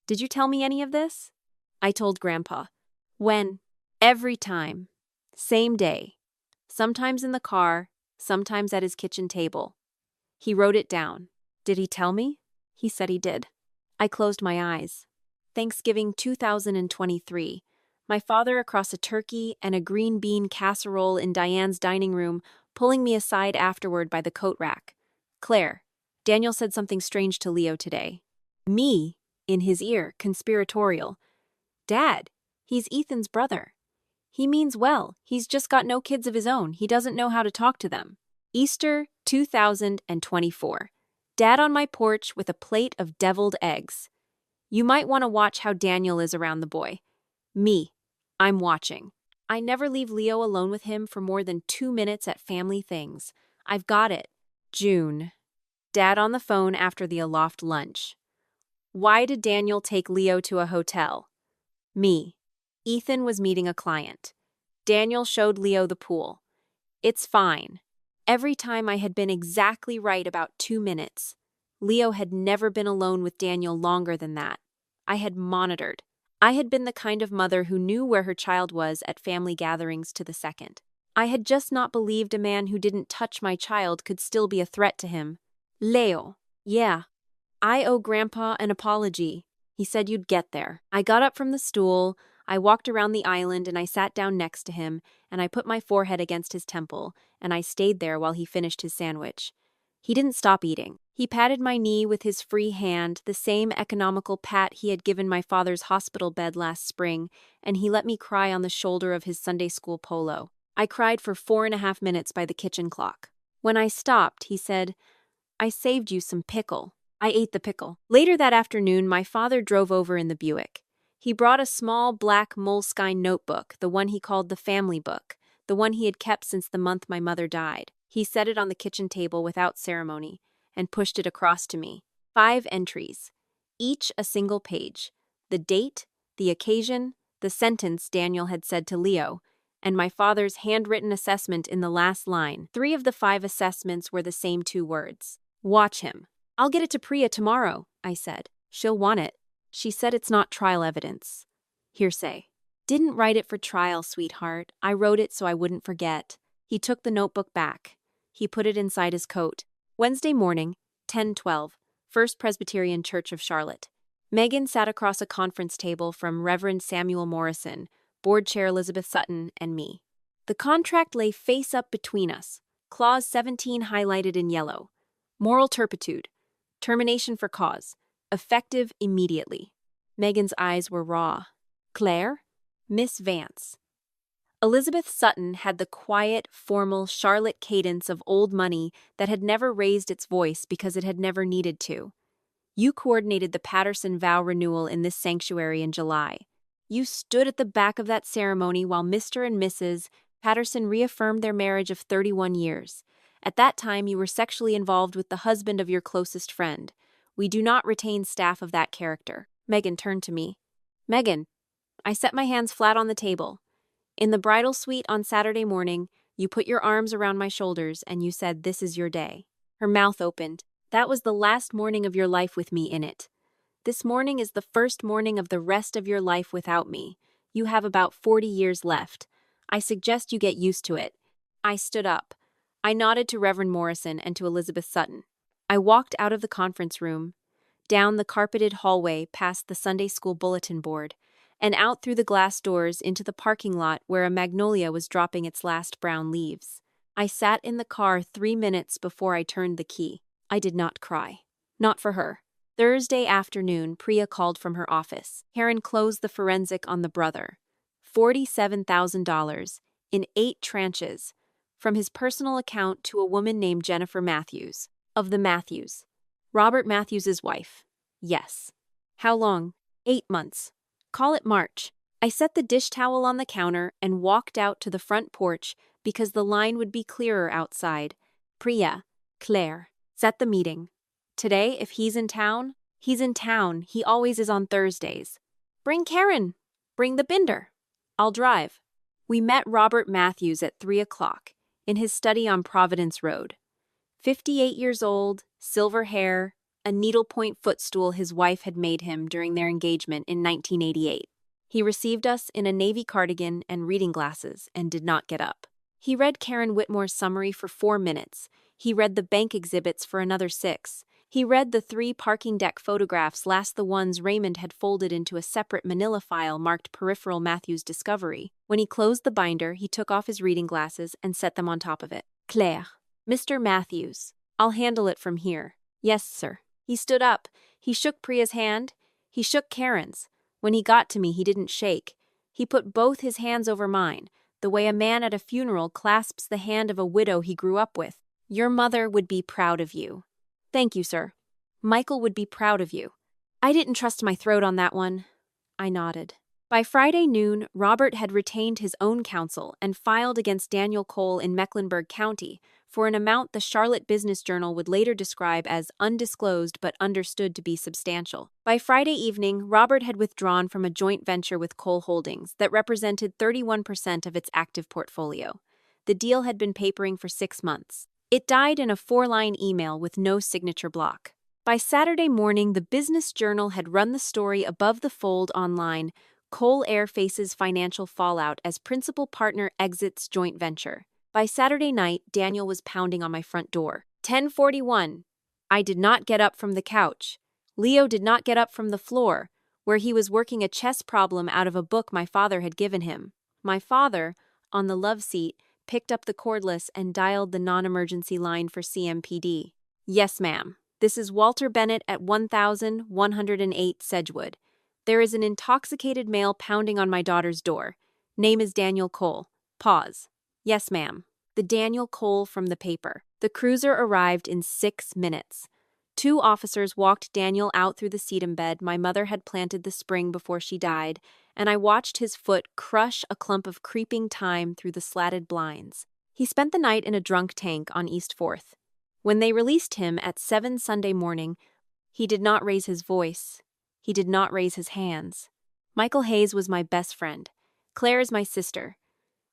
Did you tell me any of this? I told Grandpa. When? Every time. Same day. Sometimes in the car, sometimes at his kitchen table. He wrote it down. Did he tell me? He said he did. I closed my eyes. Thanksgiving 2023. My father across a turkey and a green bean casserole in Diane's dining room, pulling me aside afterward by the coat rack. Claire, Daniel said something strange to Leo today. Me, in his ear, conspiratorial. Dad, he's Ethan's brother. He means well, he's just got no kids of his own, he doesn't know how to talk to them. Easter 2024. Dad on my porch with a plate of deviled eggs. You might want to watch how Daniel is around the boy. Me, I'm watching. I never leave Leo alone with him for more than 2 minutes at family things. I've got it. June. Dad on the phone after the Aloft lunch. Why did Daniel take Leo to a hotel? Me. Ethan was meeting a client. Daniel showed Leo the pool. It's fine. Every time I had been exactly right about 2 minutes. Leo had never been alone with Daniel longer than that. I had monitored. I had been the kind of mother who knew where her child was at family gatherings to the second. I had just not believed a man who didn't touch my child could still be a threat to him. Leo. Yeah. I owe Grandpa an apology. He said you'd get there. I got up from the stool, I walked around the island and I sat down next to him, and I put my forehead against his temple, and I stayed there while he finished his sandwich. He didn't stop eating. He patted my knee with his free hand, the same economical pat he had given my father's hospital bed last spring, and he let me cry on the shoulder of his Sunday school polo. I cried for 4.5 minutes by the kitchen clock. When I stopped, he said, I saved you some pickle. I ate the pickle. Later that afternoon, my father drove over in the Buick. He brought a small black moleskine notebook, the one he called the family book, the one he had kept since the month my mother died. He set it on the kitchen table without ceremony and pushed it across to me. 5 entries, each a single page. The date, the occasion, the sentence Daniel had said to Leo, and my father's handwritten assessment in the last line. 3 of the 5 assessments were the same 2 words. Watch him. I'll get it to Priya tomorrow, I said. She'll want it. She said it's not trial evidence. Hearsay. Didn't write it for trial, sweetheart. I wrote it so I wouldn't forget. He took the notebook back. He put it inside his coat. Wednesday morning, 10:12, First Presbyterian Church of Charlotte. Megan sat across a conference table from Reverend Samuel Morrison, Board Chair Elizabeth Sutton, and me. The contract lay face up between us, Clause 17 highlighted in yellow. Moral turpitude. Termination for cause. Effective immediately. Megan's eyes were raw. Claire? Miss Vance. Elizabeth Sutton had the quiet, formal Charlotte cadence of old money that had never raised its voice because it had never needed to. You coordinated the Patterson vow renewal in this sanctuary in July. You stood at the back of that ceremony while Mr. and Mrs. Patterson reaffirmed their marriage of 31 years. At that time, you were sexually involved with the husband of your closest friend. We do not retain staff of that character. Megan turned to me. Megan. I set my hands flat on the table. In the bridal suite on Saturday morning, you put your arms around my shoulders and you said, this is your day. Her mouth opened. That was the last morning of your life with me in it. This morning is the first morning of the rest of your life without me. You have about 40 years left. I suggest you get used to it. I stood up. I nodded to Reverend Morrison and to Elizabeth Sutton. I walked out of the conference room, down the carpeted hallway past the Sunday school bulletin board, and out through the glass doors into the parking lot where a magnolia was dropping its last brown leaves. I sat in the car 3 minutes before I turned the key. I did not cry. Not for her. Thursday afternoon, Priya called from her office. Karen closed the forensic on the brother. $47,000 in 8 tranches, from his personal account to a woman named Jennifer Matthews. Of the Matthews. Robert Matthews' wife. Yes. How long? 8 months. Call it March. I set the dish towel on the counter and walked out to the front porch because the line would be clearer outside. Priya, Claire, set the meeting. Today, if he's in town, he's in town. He always is on Thursdays. Bring Karen. Bring the binder. I'll drive. We met Robert Matthews at 3 o'clock in his study on Providence Road. 58 years old, silver hair, a needlepoint footstool his wife had made him during their engagement in 1988. He received us in a navy cardigan and reading glasses and did not get up. He read Karen Whitmore's summary for 4 minutes. He read the bank exhibits for another 6. He read the 3 parking deck photographs, last the ones Raymond had folded into a separate manila file marked Peripheral Matthews Discovery. When he closed the binder, he took off his reading glasses and set them on top of it. Claire. Mr. Matthews. I'll handle it from here. Yes, sir. He stood up. He shook Priya's hand. He shook Karen's. When he got to me, he didn't shake. He put both his hands over mine, the way a man at a funeral clasps the hand of a widow he grew up with. Your mother would be proud of you. Thank you, sir. Michael would be proud of you. I didn't trust my throat on that one. I nodded. By Friday noon, Robert had retained his own counsel and filed against Daniel Cole in Mecklenburg County for an amount the Charlotte Business Journal would later describe as undisclosed but understood to be substantial. By Friday evening, Robert had withdrawn from a joint venture with Cole Holdings that represented 31% of its active portfolio. The deal had been papering for 6 months. It died in a 4-line email with no signature block. By Saturday morning, the Business Journal had run the story above the fold online. Cole Air faces financial fallout as principal partner exits joint venture. By Saturday night, Daniel was pounding on my front door. 10:41. I did not get up from the couch. Leo did not get up from the floor, where he was working a chess problem out of a book my father had given him. My father, on the love seat, picked up the cordless and dialed the non-emergency line for CMPD. Yes, ma'am. This is Walter Bennett at 1108 Sedgwood. There is an intoxicated male pounding on my daughter's door. Name is Daniel Cole. Pause. Yes, ma'am. The Daniel Cole from the paper. The cruiser arrived in 6 minutes. 2 officers walked Daniel out through the sedum bed my mother had planted the spring before she died, and I watched his foot crush a clump of creeping thyme through the slatted blinds. He spent the night in a drunk tank on East 4th. When they released him at 7 Sunday morning, he did not raise his voice. He did not raise his hands. Michael Hayes was my best friend. Claire is my sister.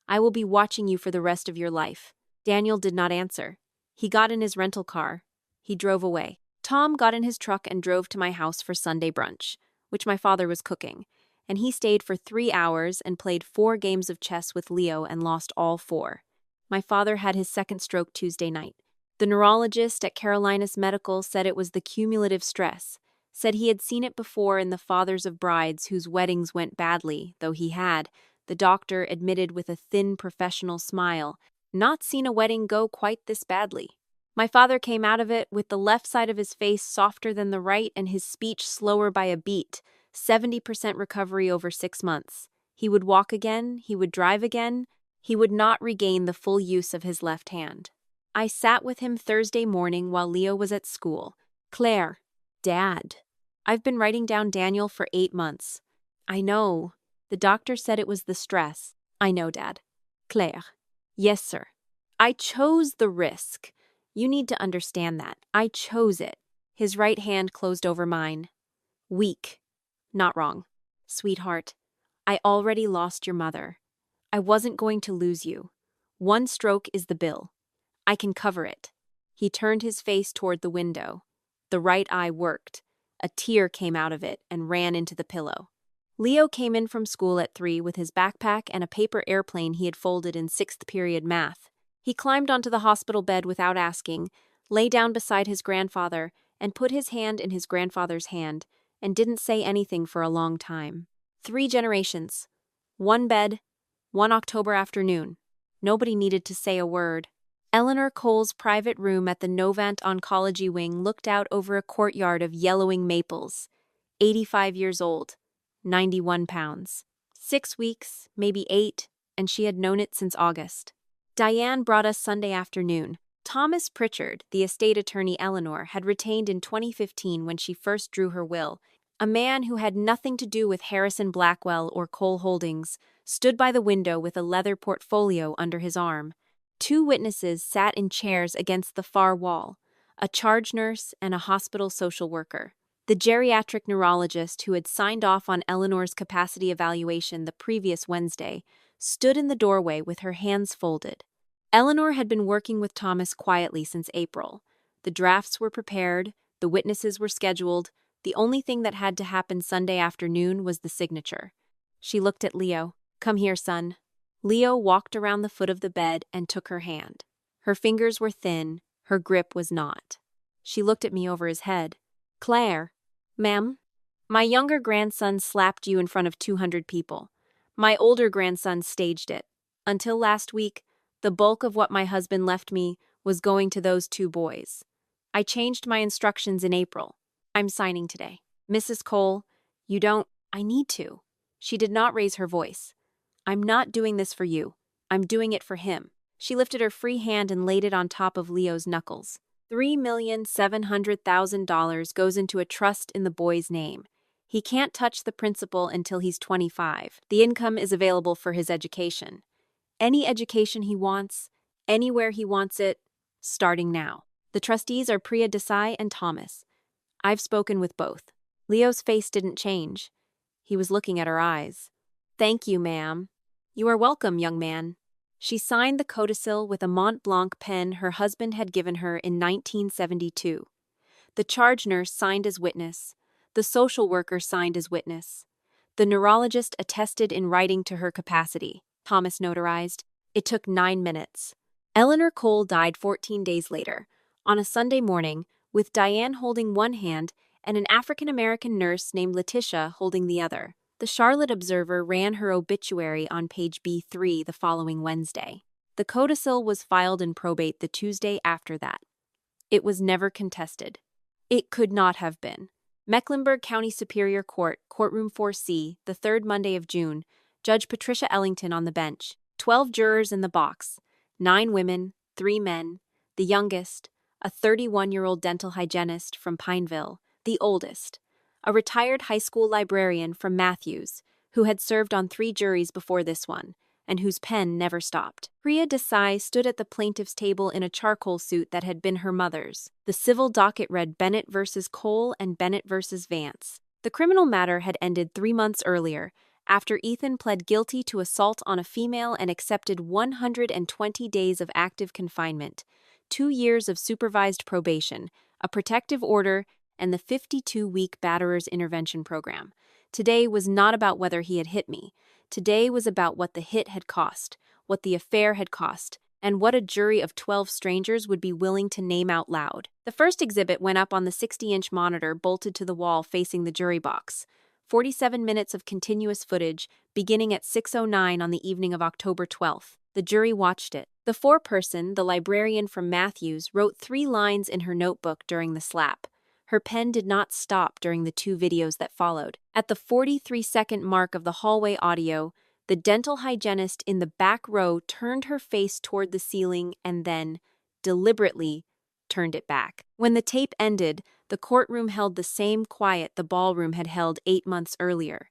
I will be watching you for the rest of your life. Daniel did not answer. He got in his rental car. He drove away. Tom got in his truck and drove to my house for Sunday brunch, which my father was cooking, and he stayed for 3 hours and played 4 games of chess with Leo and lost all 4. My father had his second stroke Tuesday night. The neurologist at Carolinas Medical said it was the cumulative stress, said he had seen it before in the fathers of brides whose weddings went badly, though he had, the doctor admitted with a thin professional smile, not seen a wedding go quite this badly. My father came out of it with the left side of his face softer than the right and his speech slower by a beat, 70% recovery over 6 months. He would walk again, he would drive again, he would not regain the full use of his left hand. I sat with him Thursday morning while Leo was at school. Claire. Dad. I've been writing down Daniel for 8 months. I know. The doctor said it was the stress. I know, Dad. Claire. Yes, sir. I chose the risk. You need to understand that. I chose it. His right hand closed over mine. Weak. Not wrong. Sweetheart, I already lost your mother. I wasn't going to lose you. 1 stroke is the bill. I can cover it. He turned his face toward the window. The right eye worked. A tear came out of it and ran into the pillow. Leo came in from school at 3 with his backpack and a paper airplane he had folded in 6th period math. He climbed onto the hospital bed without asking, lay down beside his grandfather, and put his hand in his grandfather's hand, and didn't say anything for a long time. 3 generations. 1 bed. 1 October afternoon. Nobody needed to say a word. Eleanor Cole's private room at the Novant Oncology Wing looked out over a courtyard of yellowing maples. 85 years old. 91 pounds. 6 weeks, maybe 8, and she had known it since August. Diane brought us Sunday afternoon. Thomas Pritchard, the estate attorney Eleanor had retained in 2015 when she first drew her will, a man who had nothing to do with Harrison Blackwell or Cole Holdings, stood by the window with a leather portfolio under his arm. 2 witnesses sat in chairs against the far wall, a charge nurse and a hospital social worker. The geriatric neurologist who had signed off on Eleanor's capacity evaluation the previous Wednesday stood in the doorway with her hands folded. Eleanor had been working with Thomas quietly since April. The drafts were prepared, the witnesses were scheduled, the only thing that had to happen Sunday afternoon was the signature. She looked at Leo. "Come here, son." Leo walked around the foot of the bed and took her hand. Her fingers were thin, her grip was not. She looked at me over his head. "Claire." "Ma'am?" "My younger grandson slapped you in front of 200 people. My older grandson staged it. Until last week, the bulk of what my husband left me was going to those two boys. I changed my instructions in April. I'm signing today." "Mrs. Cole, you don't—" "I need to." She did not raise her voice. "I'm not doing this for you. I'm doing it for him." She lifted her free hand and laid it on top of Leo's knuckles. $3,700,000 goes into a trust in the boy's name. He can't touch the principal until he's 25. The income is available for his education. Any education he wants, anywhere he wants it, starting now. The trustees are Priya Desai and Thomas. I've spoken with both. Leo's face didn't change. He was looking at her eyes. "Thank you, ma'am." "You are welcome, young man." She signed the codicil with a Mont Blanc pen her husband had given her in 1972. The charge nurse signed as witness. The social worker signed as witness. The neurologist attested in writing to her capacity. Thomas notarized. It took 9 minutes. Eleanor Cole died 14 days later, on a Sunday morning, with Diane holding one hand and an African-American nurse named Letitia holding the other. The Charlotte Observer ran her obituary on page B3 the following Wednesday. The codicil was filed in probate the Tuesday after that. It was never contested. It could not have been. Mecklenburg County Superior Court, Courtroom 4C, the third Monday of June, Judge Patricia Ellington on the bench, 12 jurors in the box, 9 women, 3 men, the youngest, a 31-year-old dental hygienist from Pineville, the oldest, a retired high school librarian from Matthews, who had served on 3 juries before this one, and whose pen never stopped. Priya Desai stood at the plaintiff's table in a charcoal suit that had been her mother's. The civil docket read Bennett versus Cole and Bennett versus Vance. The criminal matter had ended 3 months earlier, after Ethan pled guilty to assault on a female and accepted 120 days of active confinement, 2 years of supervised probation, a protective order, and the 52-week batterer's intervention program. Today was not about whether he had hit me. Today was about what the hit had cost, what the affair had cost, and what a jury of 12 strangers would be willing to name out loud. The first exhibit went up on the 60-inch monitor bolted to the wall facing the jury box. 47 minutes of continuous footage, beginning at 6:09 on the evening of October 12th. The jury watched it. The foreperson, the librarian from Matthews, wrote 3 lines in her notebook during the slap. Her pen did not stop during the 2 videos that followed. At the 43-second mark of the hallway audio, the dental hygienist in the back row turned her face toward the ceiling and then, deliberately, turned it back. When the tape ended, the courtroom held the same quiet the ballroom had held 8 months earlier.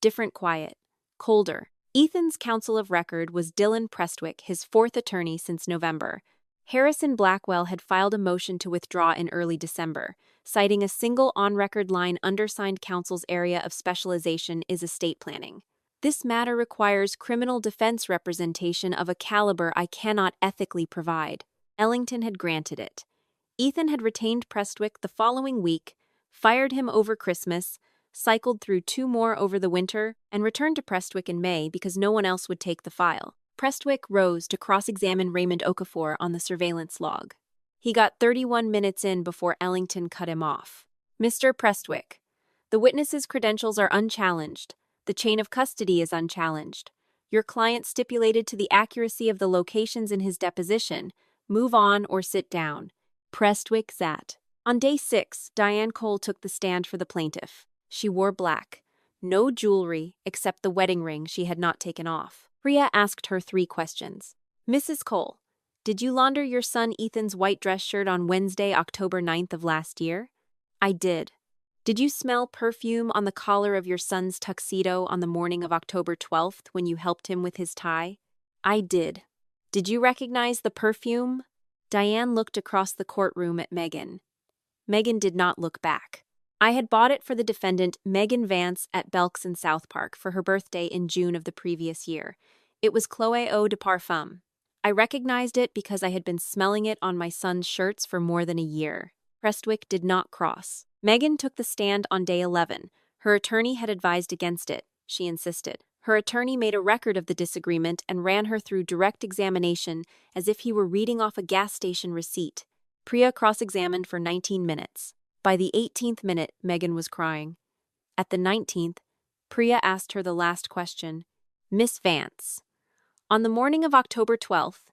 Different quiet. Colder. Ethan's counsel of record was Dylan Prestwick, his 4th attorney since November. Harrison Blackwell had filed a motion to withdraw in early December, citing a single on-record line undersigned counsel's area of specialization is estate planning. "This matter requires criminal defense representation of a caliber I cannot ethically provide." Ellington had granted it. Ethan had retained Prestwick the following week, fired him over Christmas, cycled through 2 more over the winter, and returned to Prestwick in May because no one else would take the file. Prestwick rose to cross-examine Raymond Okafor on the surveillance log. He got 31 minutes in before Ellington cut him off. "Mr. Prestwick, the witness's credentials are unchallenged. The chain of custody is unchallenged. Your client stipulated to the accuracy of the locations in his deposition. Move on or sit down." Prestwick sat. On day 6, Diane Cole took the stand for the plaintiff. She wore black. No jewelry except the wedding ring she had not taken off. Priya asked her 3 questions. "Mrs. Cole, did you launder your son Ethan's white dress shirt on Wednesday, October 9th of last year?" "I did." "Did you smell perfume on the collar of your son's tuxedo on the morning of October 12th when you helped him with his tie?" "I did." "Did you recognize the perfume?" Diane looked across the courtroom at Megan. Megan did not look back. "I had bought it for the defendant, Megan Vance, at Belk's in South Park for her birthday in June of the previous year. It was Chloé Eau de Parfum. I recognized it because I had been smelling it on my son's shirts for more than a year." Prestwick did not cross. Megan took the stand on day 11. Her attorney had advised against it. She insisted. Her attorney made a record of the disagreement and ran her through direct examination as if he were reading off a gas station receipt. Priya cross-examined for 19 minutes. By the 18th minute, Megan was crying. At the 19th, Priya asked her the last question. Miss Vance, on the morning of October 12th,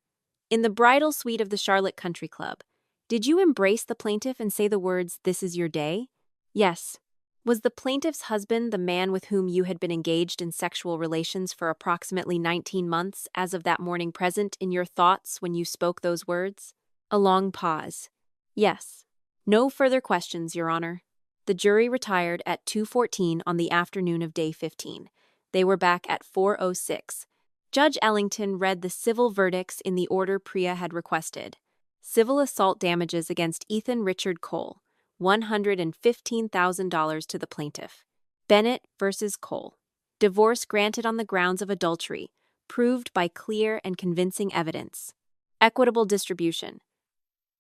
in the bridal suite of the Charlotte Country Club, did you embrace the plaintiff and say the words, "This is your day"? Yes. Was the plaintiff's husband the man with whom you had been engaged in sexual relations for approximately 19 months as of that morning present in your thoughts when you spoke those words? A long pause. Yes. No further questions, Your Honor. The jury retired at 2:14 on the afternoon of day 15. They were back at 4:06. Judge Ellington read the civil verdicts in the order Priya had requested. Civil assault damages against Ethan Richard Cole, $115,000 to the plaintiff. Bennett versus Cole. Divorce granted on the grounds of adultery, proved by clear and convincing evidence. Equitable distribution.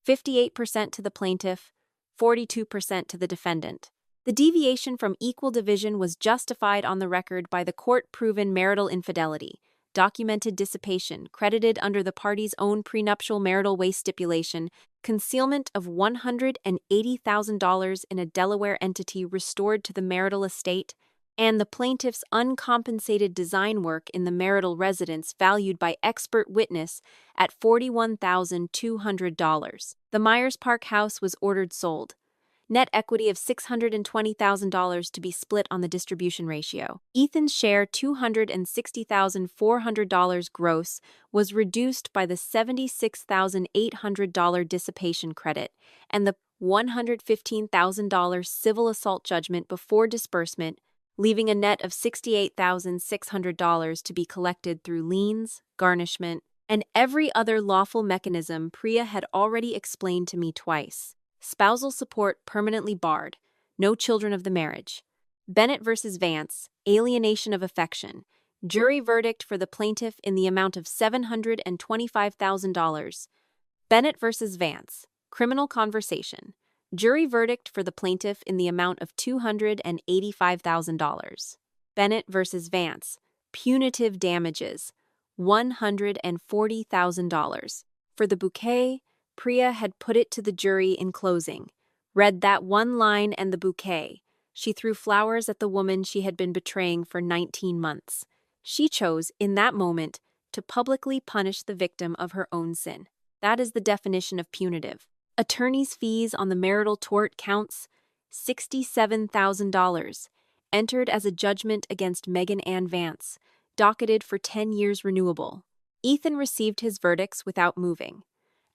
58% to the plaintiff, 42% to the defendant. The deviation from equal division was justified on the record by the court-proven marital infidelity, documented dissipation credited under the parties' own prenuptial marital waste stipulation, concealment of $180,000 in a Delaware entity restored to the marital estate, and the plaintiff's uncompensated design work in the marital residence valued by expert witness at $41,200. The Myers Park house was ordered sold. Net equity of $620,000 to be split on the distribution ratio. Ethan's share, $260,400 gross, was reduced by the $76,800 dissipation credit and the $115,000 civil assault judgment before disbursement, leaving a net of $68,600 to be collected through liens, garnishment, and every other lawful mechanism Priya had already explained to me twice. Spousal support permanently barred. No children of the marriage. Bennett versus Vance, alienation of affection. Jury verdict for the plaintiff in the amount of $725,000. Bennett versus Vance, criminal conversation. Jury verdict for the plaintiff in the amount of $285,000. Bennett versus Vance, punitive damages. $140,000. For the bouquet, Priya had put it to the jury in closing. Read that one line and the bouquet. She threw flowers at the woman she had been betraying for 19 months. She chose, in that moment, to publicly punish the victim of her own sin. That is the definition of punitive. Attorney's fees on the marital tort counts, $67,000, entered as a judgment against Megan Ann Vance, docketed for 10 years renewable. Ethan received his verdicts without moving.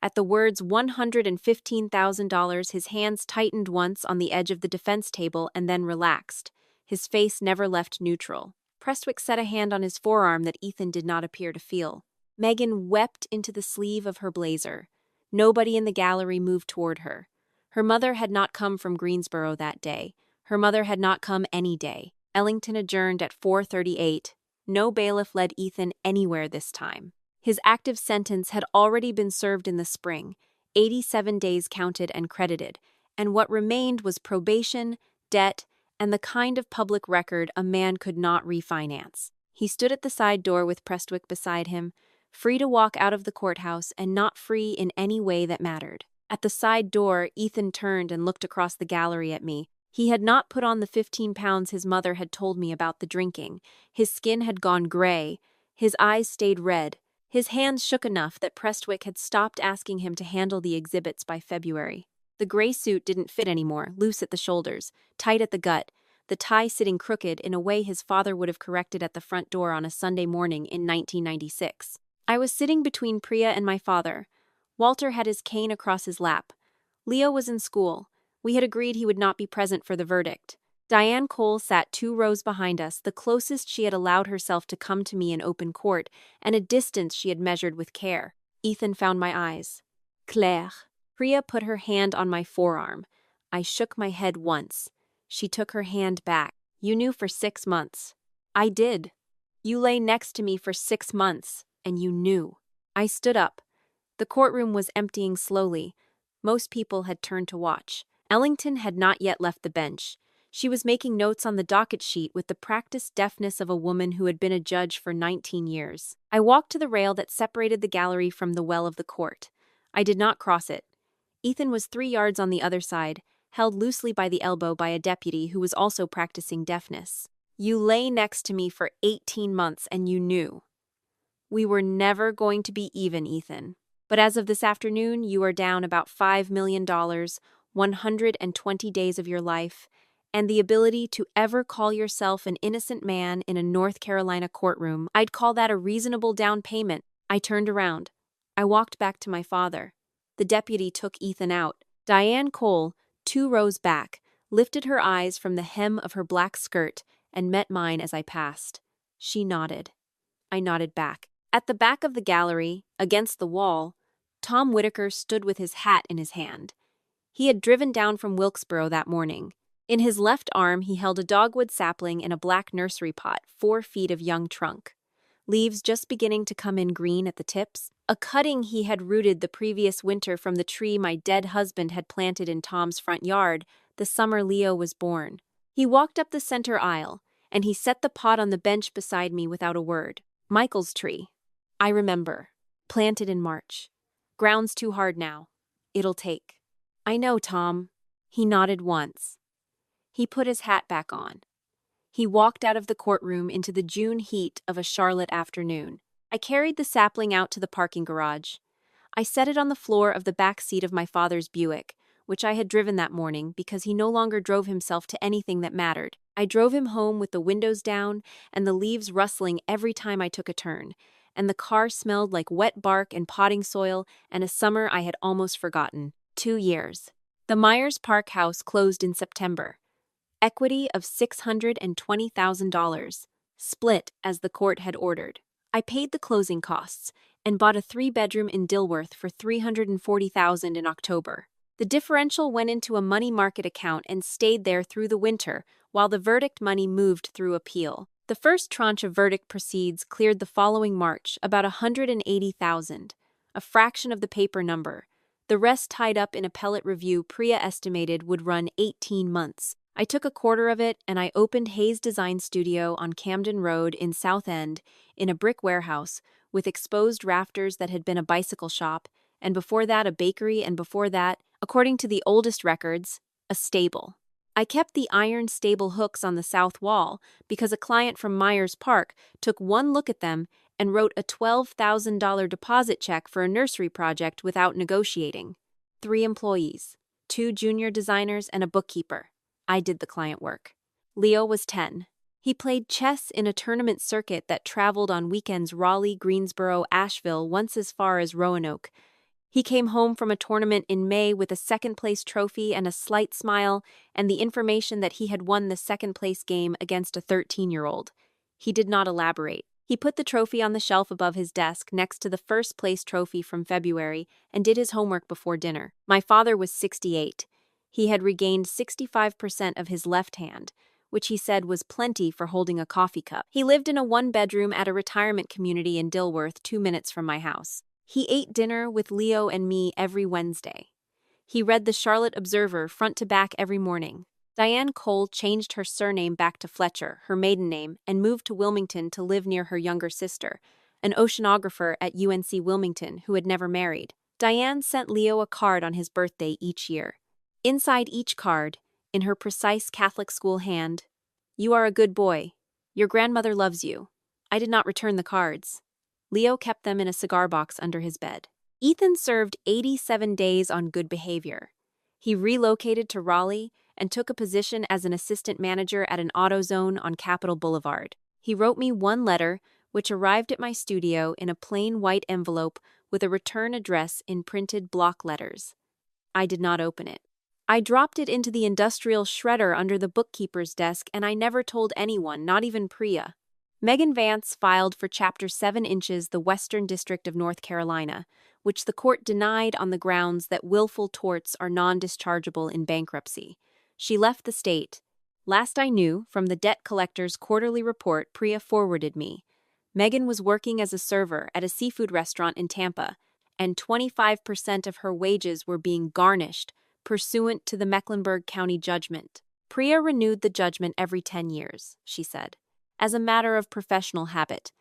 At the words $115,000, his hands tightened once on the edge of the defense table and then relaxed. His face never left neutral. Prestwick set a hand on his forearm that Ethan did not appear to feel. Megan wept into the sleeve of her blazer. Nobody in the gallery moved toward her. Her mother had not come from Greensboro that day. Her mother had not come any day. Ellington adjourned at 4:38. No bailiff led Ethan anywhere this time. His active sentence had already been served in the spring, 87 days counted and credited, and what remained was probation, debt, and the kind of public record a man could not refinance. He stood at the side door with Prestwick beside him, free to walk out of the courthouse and not free in any way that mattered. At the side door, Ethan turned and looked across the gallery at me. He had not put on the 15 pounds his mother had told me about the drinking. His skin had gone gray. His eyes stayed red. His hands shook enough that Prestwick had stopped asking him to handle the exhibits by February. The gray suit didn't fit anymore, loose at the shoulders, tight at the gut, the tie sitting crooked in a way his father would have corrected at the front door on a Sunday morning in 1996. I was sitting between Priya and my father. Walter had his cane across his lap. Leo was in school. We had agreed he would not be present for the verdict. Diane Cole sat 2 rows behind us, the closest she had allowed herself to come to me in open court, and a distance she had measured with care. Ethan found my eyes. Claire. Priya put her hand on my forearm. I shook my head once. She took her hand back. You knew for 6 months. I did. You lay next to me for 6 months, and you knew. I stood up. The courtroom was emptying slowly. Most people had turned to watch. Ellington had not yet left the bench. She was making notes on the docket sheet with the practiced deftness of a woman who had been a judge for 19 years. I walked to the rail that separated the gallery from the well of the court. I did not cross it. Ethan was 3 yards on the other side, held loosely by the elbow by a deputy who was also practicing deafness. You lay next to me for 18 months and you knew. We were never going to be even, Ethan. But as of this afternoon, you are down about $5 million, 120 days of your life, and the ability to ever call yourself an innocent man in a North Carolina courtroom. I'd call that a reasonable down payment. I turned around. I walked back to my father. The deputy took Ethan out. Diane Cole, 2 rows back, lifted her eyes from the hem of her black skirt and met mine as I passed. She nodded. I nodded back. At the back of the gallery, against the wall, Tom Whitaker stood with his hat in his hand. He had driven down from Wilkesboro that morning. In his left arm, he held a dogwood sapling in a black nursery pot, 4 feet of young trunk. Leaves just beginning to come in green at the tips. A cutting he had rooted the previous winter from the tree my dead husband had planted in Tom's front yard the summer Leo was born. He walked up the center aisle, and he set the pot on the bench beside me without a word. Michael's tree. I remember. Planted in March. Ground's too hard now. It'll take. I know, Tom. He nodded once. He put his hat back on. He walked out of the courtroom into the June heat of a Charlotte afternoon. I carried the sapling out to the parking garage. I set it on the floor of the back seat of my father's Buick, which I had driven that morning because he no longer drove himself to anything that mattered. I drove him home with the windows down and the leaves rustling every time I took a turn, and the car smelled like wet bark and potting soil and a summer I had almost forgotten. 2 years. The Myers Park house closed in September. Equity of $620,000, split as the court had ordered. I paid the closing costs and bought a 3-bedroom in Dilworth for $340,000 in October. The differential went into a money market account and stayed there through the winter while the verdict money moved through appeal. The first tranche of verdict proceeds cleared the following March, about $180,000, a fraction of the paper number. The rest tied up in appellate review Priya estimated would run 18 months. I took a quarter of it and I opened Hayes Design Studio on Camden Road in South End in a brick warehouse with exposed rafters that had been a bicycle shop, and before that a bakery, and before that, according to the oldest records, a stable. I kept the iron stable hooks on the south wall because a client from Myers Park took one look at them and wrote a $12,000 deposit check for a nursery project without negotiating. 3 employees, 2 junior designers and a bookkeeper. I did the client work. Leo was 10. He played chess in a tournament circuit that traveled on weekends Raleigh, Greensboro, Asheville, once as far as Roanoke. He came home from a tournament in May with a second-place trophy and a slight smile and the information that he had won the second-place game against a 13-year-old. He did not elaborate. He put the trophy on the shelf above his desk next to the first-place trophy from February and did his homework before dinner. My father was 68. He had regained 65% of his left hand, which he said was plenty for holding a coffee cup. He lived in a 1-bedroom at a retirement community in Dilworth, 2 minutes from my house. He ate dinner with Leo and me every Wednesday. He read the Charlotte Observer front to back every morning. Diane Cole changed her surname back to Fletcher, her maiden name, and moved to Wilmington to live near her younger sister, an oceanographer at UNC Wilmington who had never married. Diane sent Leo a card on his birthday each year. Inside each card, in her precise Catholic school hand, "You are a good boy. Your grandmother loves you." I did not return the cards. Leo kept them in a cigar box under his bed. Ethan served 87 days on good behavior. He relocated to Raleigh and took a position as an assistant manager at an AutoZone on Capitol Boulevard. He wrote me one letter, which arrived at my studio in a plain white envelope with a return address in printed block letters. I did not open it. I dropped it into the industrial shredder under the bookkeeper's desk, and I never told anyone, not even Priya. Megan Vance filed for Chapter 7 inches the Western District of North Carolina, which the court denied on the grounds that willful torts are non-dischargeable in bankruptcy. She left the state. Last I knew, from the debt collector's quarterly report Priya forwarded me, Megan was working as a server at a seafood restaurant in Tampa, and 25% of her wages were being garnished pursuant to the Mecklenburg County judgment. Priya renewed the judgment every 10 years, she said, as a matter of professional habit.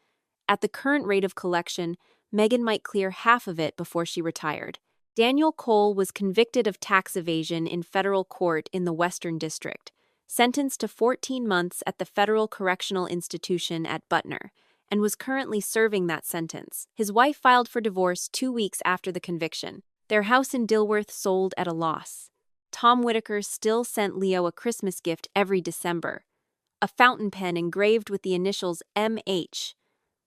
At the current rate of collection, Meghan might clear half of it before she retired. Daniel Cole was convicted of tax evasion in federal court in the Western District, sentenced to 14 months at the Federal Correctional Institution at Butner, and was currently serving that sentence. His wife filed for divorce 2 weeks after the conviction. Their house in Dilworth sold at a loss. Tom Whitaker still sent Leo a Christmas gift every December, a fountain pen engraved with the initials M.H.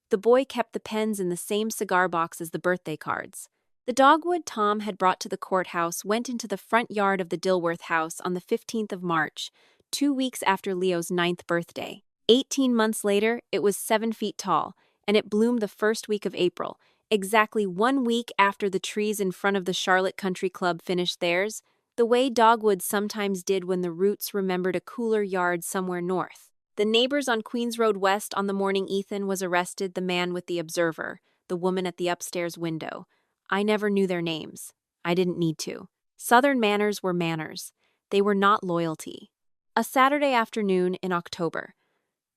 The boy kept the pens in the same cigar box as the birthday cards. The dogwood Tom had brought to the courthouse went into the front yard of the Dilworth house on the 15th of March, 2 weeks after Leo's 9th birthday. 18 months later, it was 7 feet tall, and it bloomed the first week of April, exactly 1 week after the trees in front of the Charlotte Country Club finished theirs, the way dogwoods sometimes did when the roots remembered a cooler yard somewhere north. The neighbors on Queens Road West on the morning Ethan was arrested, the man with the Observer, the woman at the upstairs window. I never knew their names. I didn't need to. Southern manners were manners. They were not loyalty. A Saturday afternoon in October.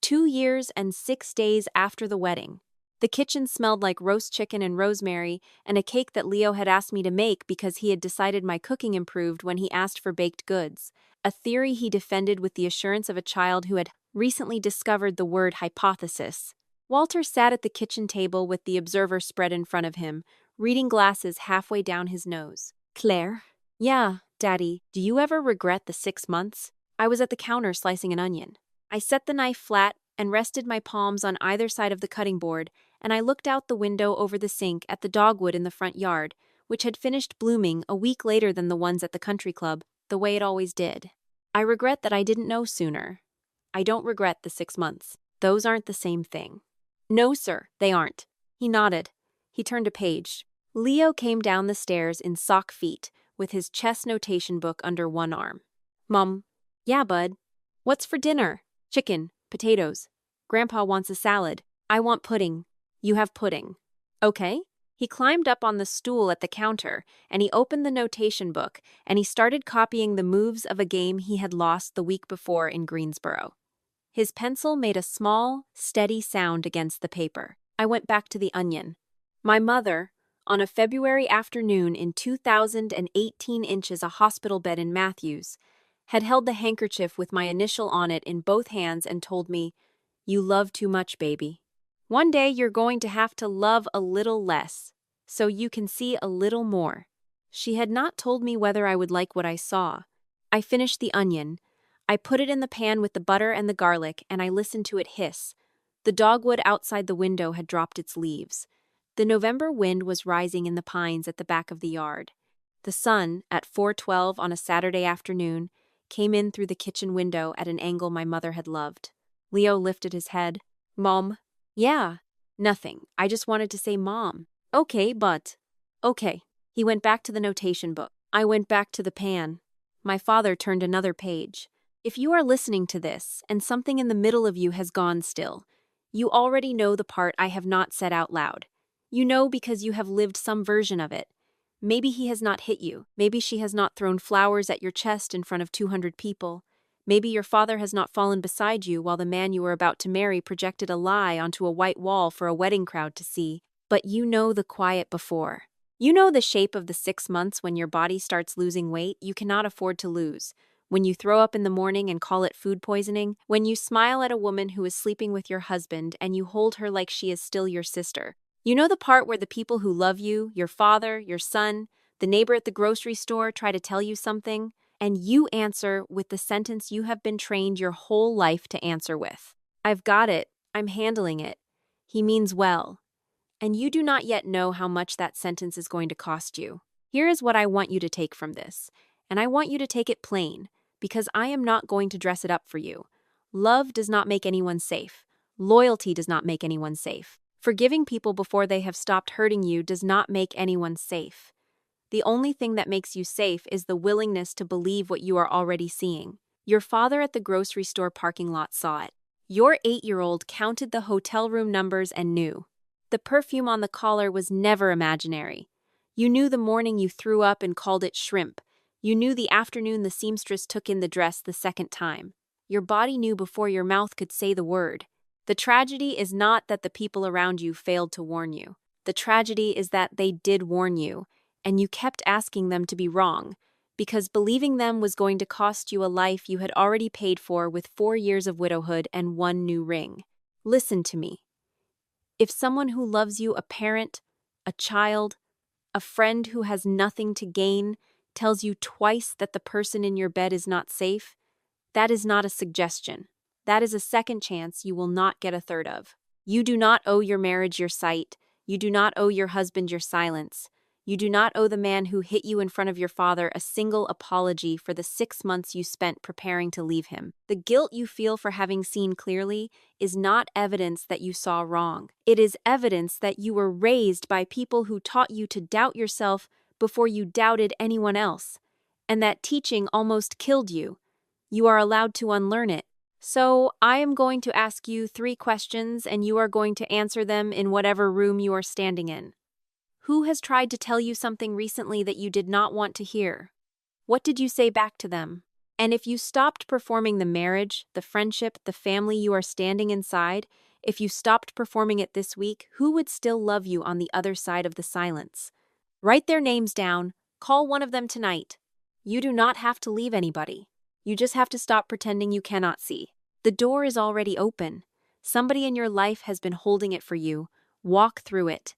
2 years and 6 days after the wedding. The kitchen smelled like roast chicken and rosemary and a cake that Leo had asked me to make because he had decided my cooking improved when he asked for baked goods, a theory he defended with the assurance of a child who had recently discovered the word hypothesis. Walter sat at the kitchen table with the Observer spread in front of him, reading glasses halfway down his nose. Claire? Yeah, Daddy. Do you ever regret the 6 months? I was at the counter slicing an onion. I set the knife flat and rested my palms on either side of the cutting board, and I looked out the window over the sink at the dogwood in the front yard, which had finished blooming a week later than the ones at the country club, the way it always did. I regret that I didn't know sooner. I don't regret the 6 months. Those aren't the same thing. No, sir, they aren't. He nodded. He turned a page. Leo came down the stairs in sock feet, with his chess notation book under one arm. Mom. Yeah, bud. What's for dinner? Chicken, potatoes. Grandpa wants a salad. I want pudding. You have pudding. Okay. He climbed up on the stool at the counter, and he opened the notation book, and he started copying the moves of a game he had lost the week before in Greensboro. His pencil made a small, steady sound against the paper. I went back to the onion. My mother, on a February afternoon in 2018 inches a hospital bed in Matthews, had held the handkerchief with my initial on it in both hands and told me, "You love too much, baby. One day you're going to have to love a little less, so you can see a little more." She had not told me whether I would like what I saw. I finished the onion. I put it in the pan with the butter and the garlic, and I listened to it hiss. The dogwood outside the window had dropped its leaves. The November wind was rising in the pines at the back of the yard. The sun, at 4:12 on a Saturday afternoon, came in through the kitchen window at an angle my mother had loved. Leo lifted his head. Mom? Yeah. Nothing. I just wanted to say Mom. Okay, but. Okay. He went back to the notation book. I went back to the pan. My father turned another page. If you are listening to this, and something in the middle of you has gone still, you already know the part I have not said out loud. You know because you have lived some version of it. Maybe he has not hit you. Maybe she has not thrown flowers at your chest in front of 200 people. Maybe your father has not fallen beside you while the man you were about to marry projected a lie onto a white wall for a wedding crowd to see. But you know the quiet before. You know the shape of the 6 months when your body starts losing weight you cannot afford to lose. When you throw up in the morning and call it food poisoning. When you smile at a woman who is sleeping with your husband and you hold her like she is still your sister. You know the part where the people who love you, your father, your son, the neighbor at the grocery store try to tell you something, and you answer with the sentence you have been trained your whole life to answer with. I've got it. I'm handling it. He means well. And you do not yet know how much that sentence is going to cost you. Here is what I want you to take from this, and I want you to take it plain, because I am not going to dress it up for you. Love does not make anyone safe. Loyalty does not make anyone safe. Forgiving people before they have stopped hurting you does not make anyone safe. The only thing that makes you safe is the willingness to believe what you are already seeing. Your father at the grocery store parking lot saw it. Your 8-year-old counted the hotel room numbers and knew. The perfume on the collar was never imaginary. You knew the morning you threw up and called it shrimp, You knew the afternoon the seamstress took in the dress the second time. Your body knew before your mouth could say the word. The tragedy is not that the people around you failed to warn you. The tragedy is that they did warn you, and you kept asking them to be wrong, because believing them was going to cost you a life you had already paid for with 4 years of widowhood and 1 new ring. Listen to me. If someone who loves you, a parent, a child, a friend who has nothing to gain, tells you twice that the person in your bed is not safe, that is not a suggestion. That is a second chance you will not get a third of. You do not owe your marriage your sight. You do not owe your husband your silence. You do not owe the man who hit you in front of your father a single apology for the 6 months you spent preparing to leave him. The guilt you feel for having seen clearly is not evidence that you saw wrong. It is evidence that you were raised by people who taught you to doubt yourself before you doubted anyone else, and that teaching almost killed you. You are allowed to unlearn it. So, I am going to ask you 3 questions, and you are going to answer them in whatever room you are standing in. Who has tried to tell you something recently that you did not want to hear? What did you say back to them? And if you stopped performing the marriage, the friendship, the family you are standing inside, if you stopped performing it this week, who would still love you on the other side of the silence? Write their names down. Call one of them tonight. You do not have to leave anybody. You just have to stop pretending you cannot see. The door is already open. Somebody in your life has been holding it for you. Walk through it.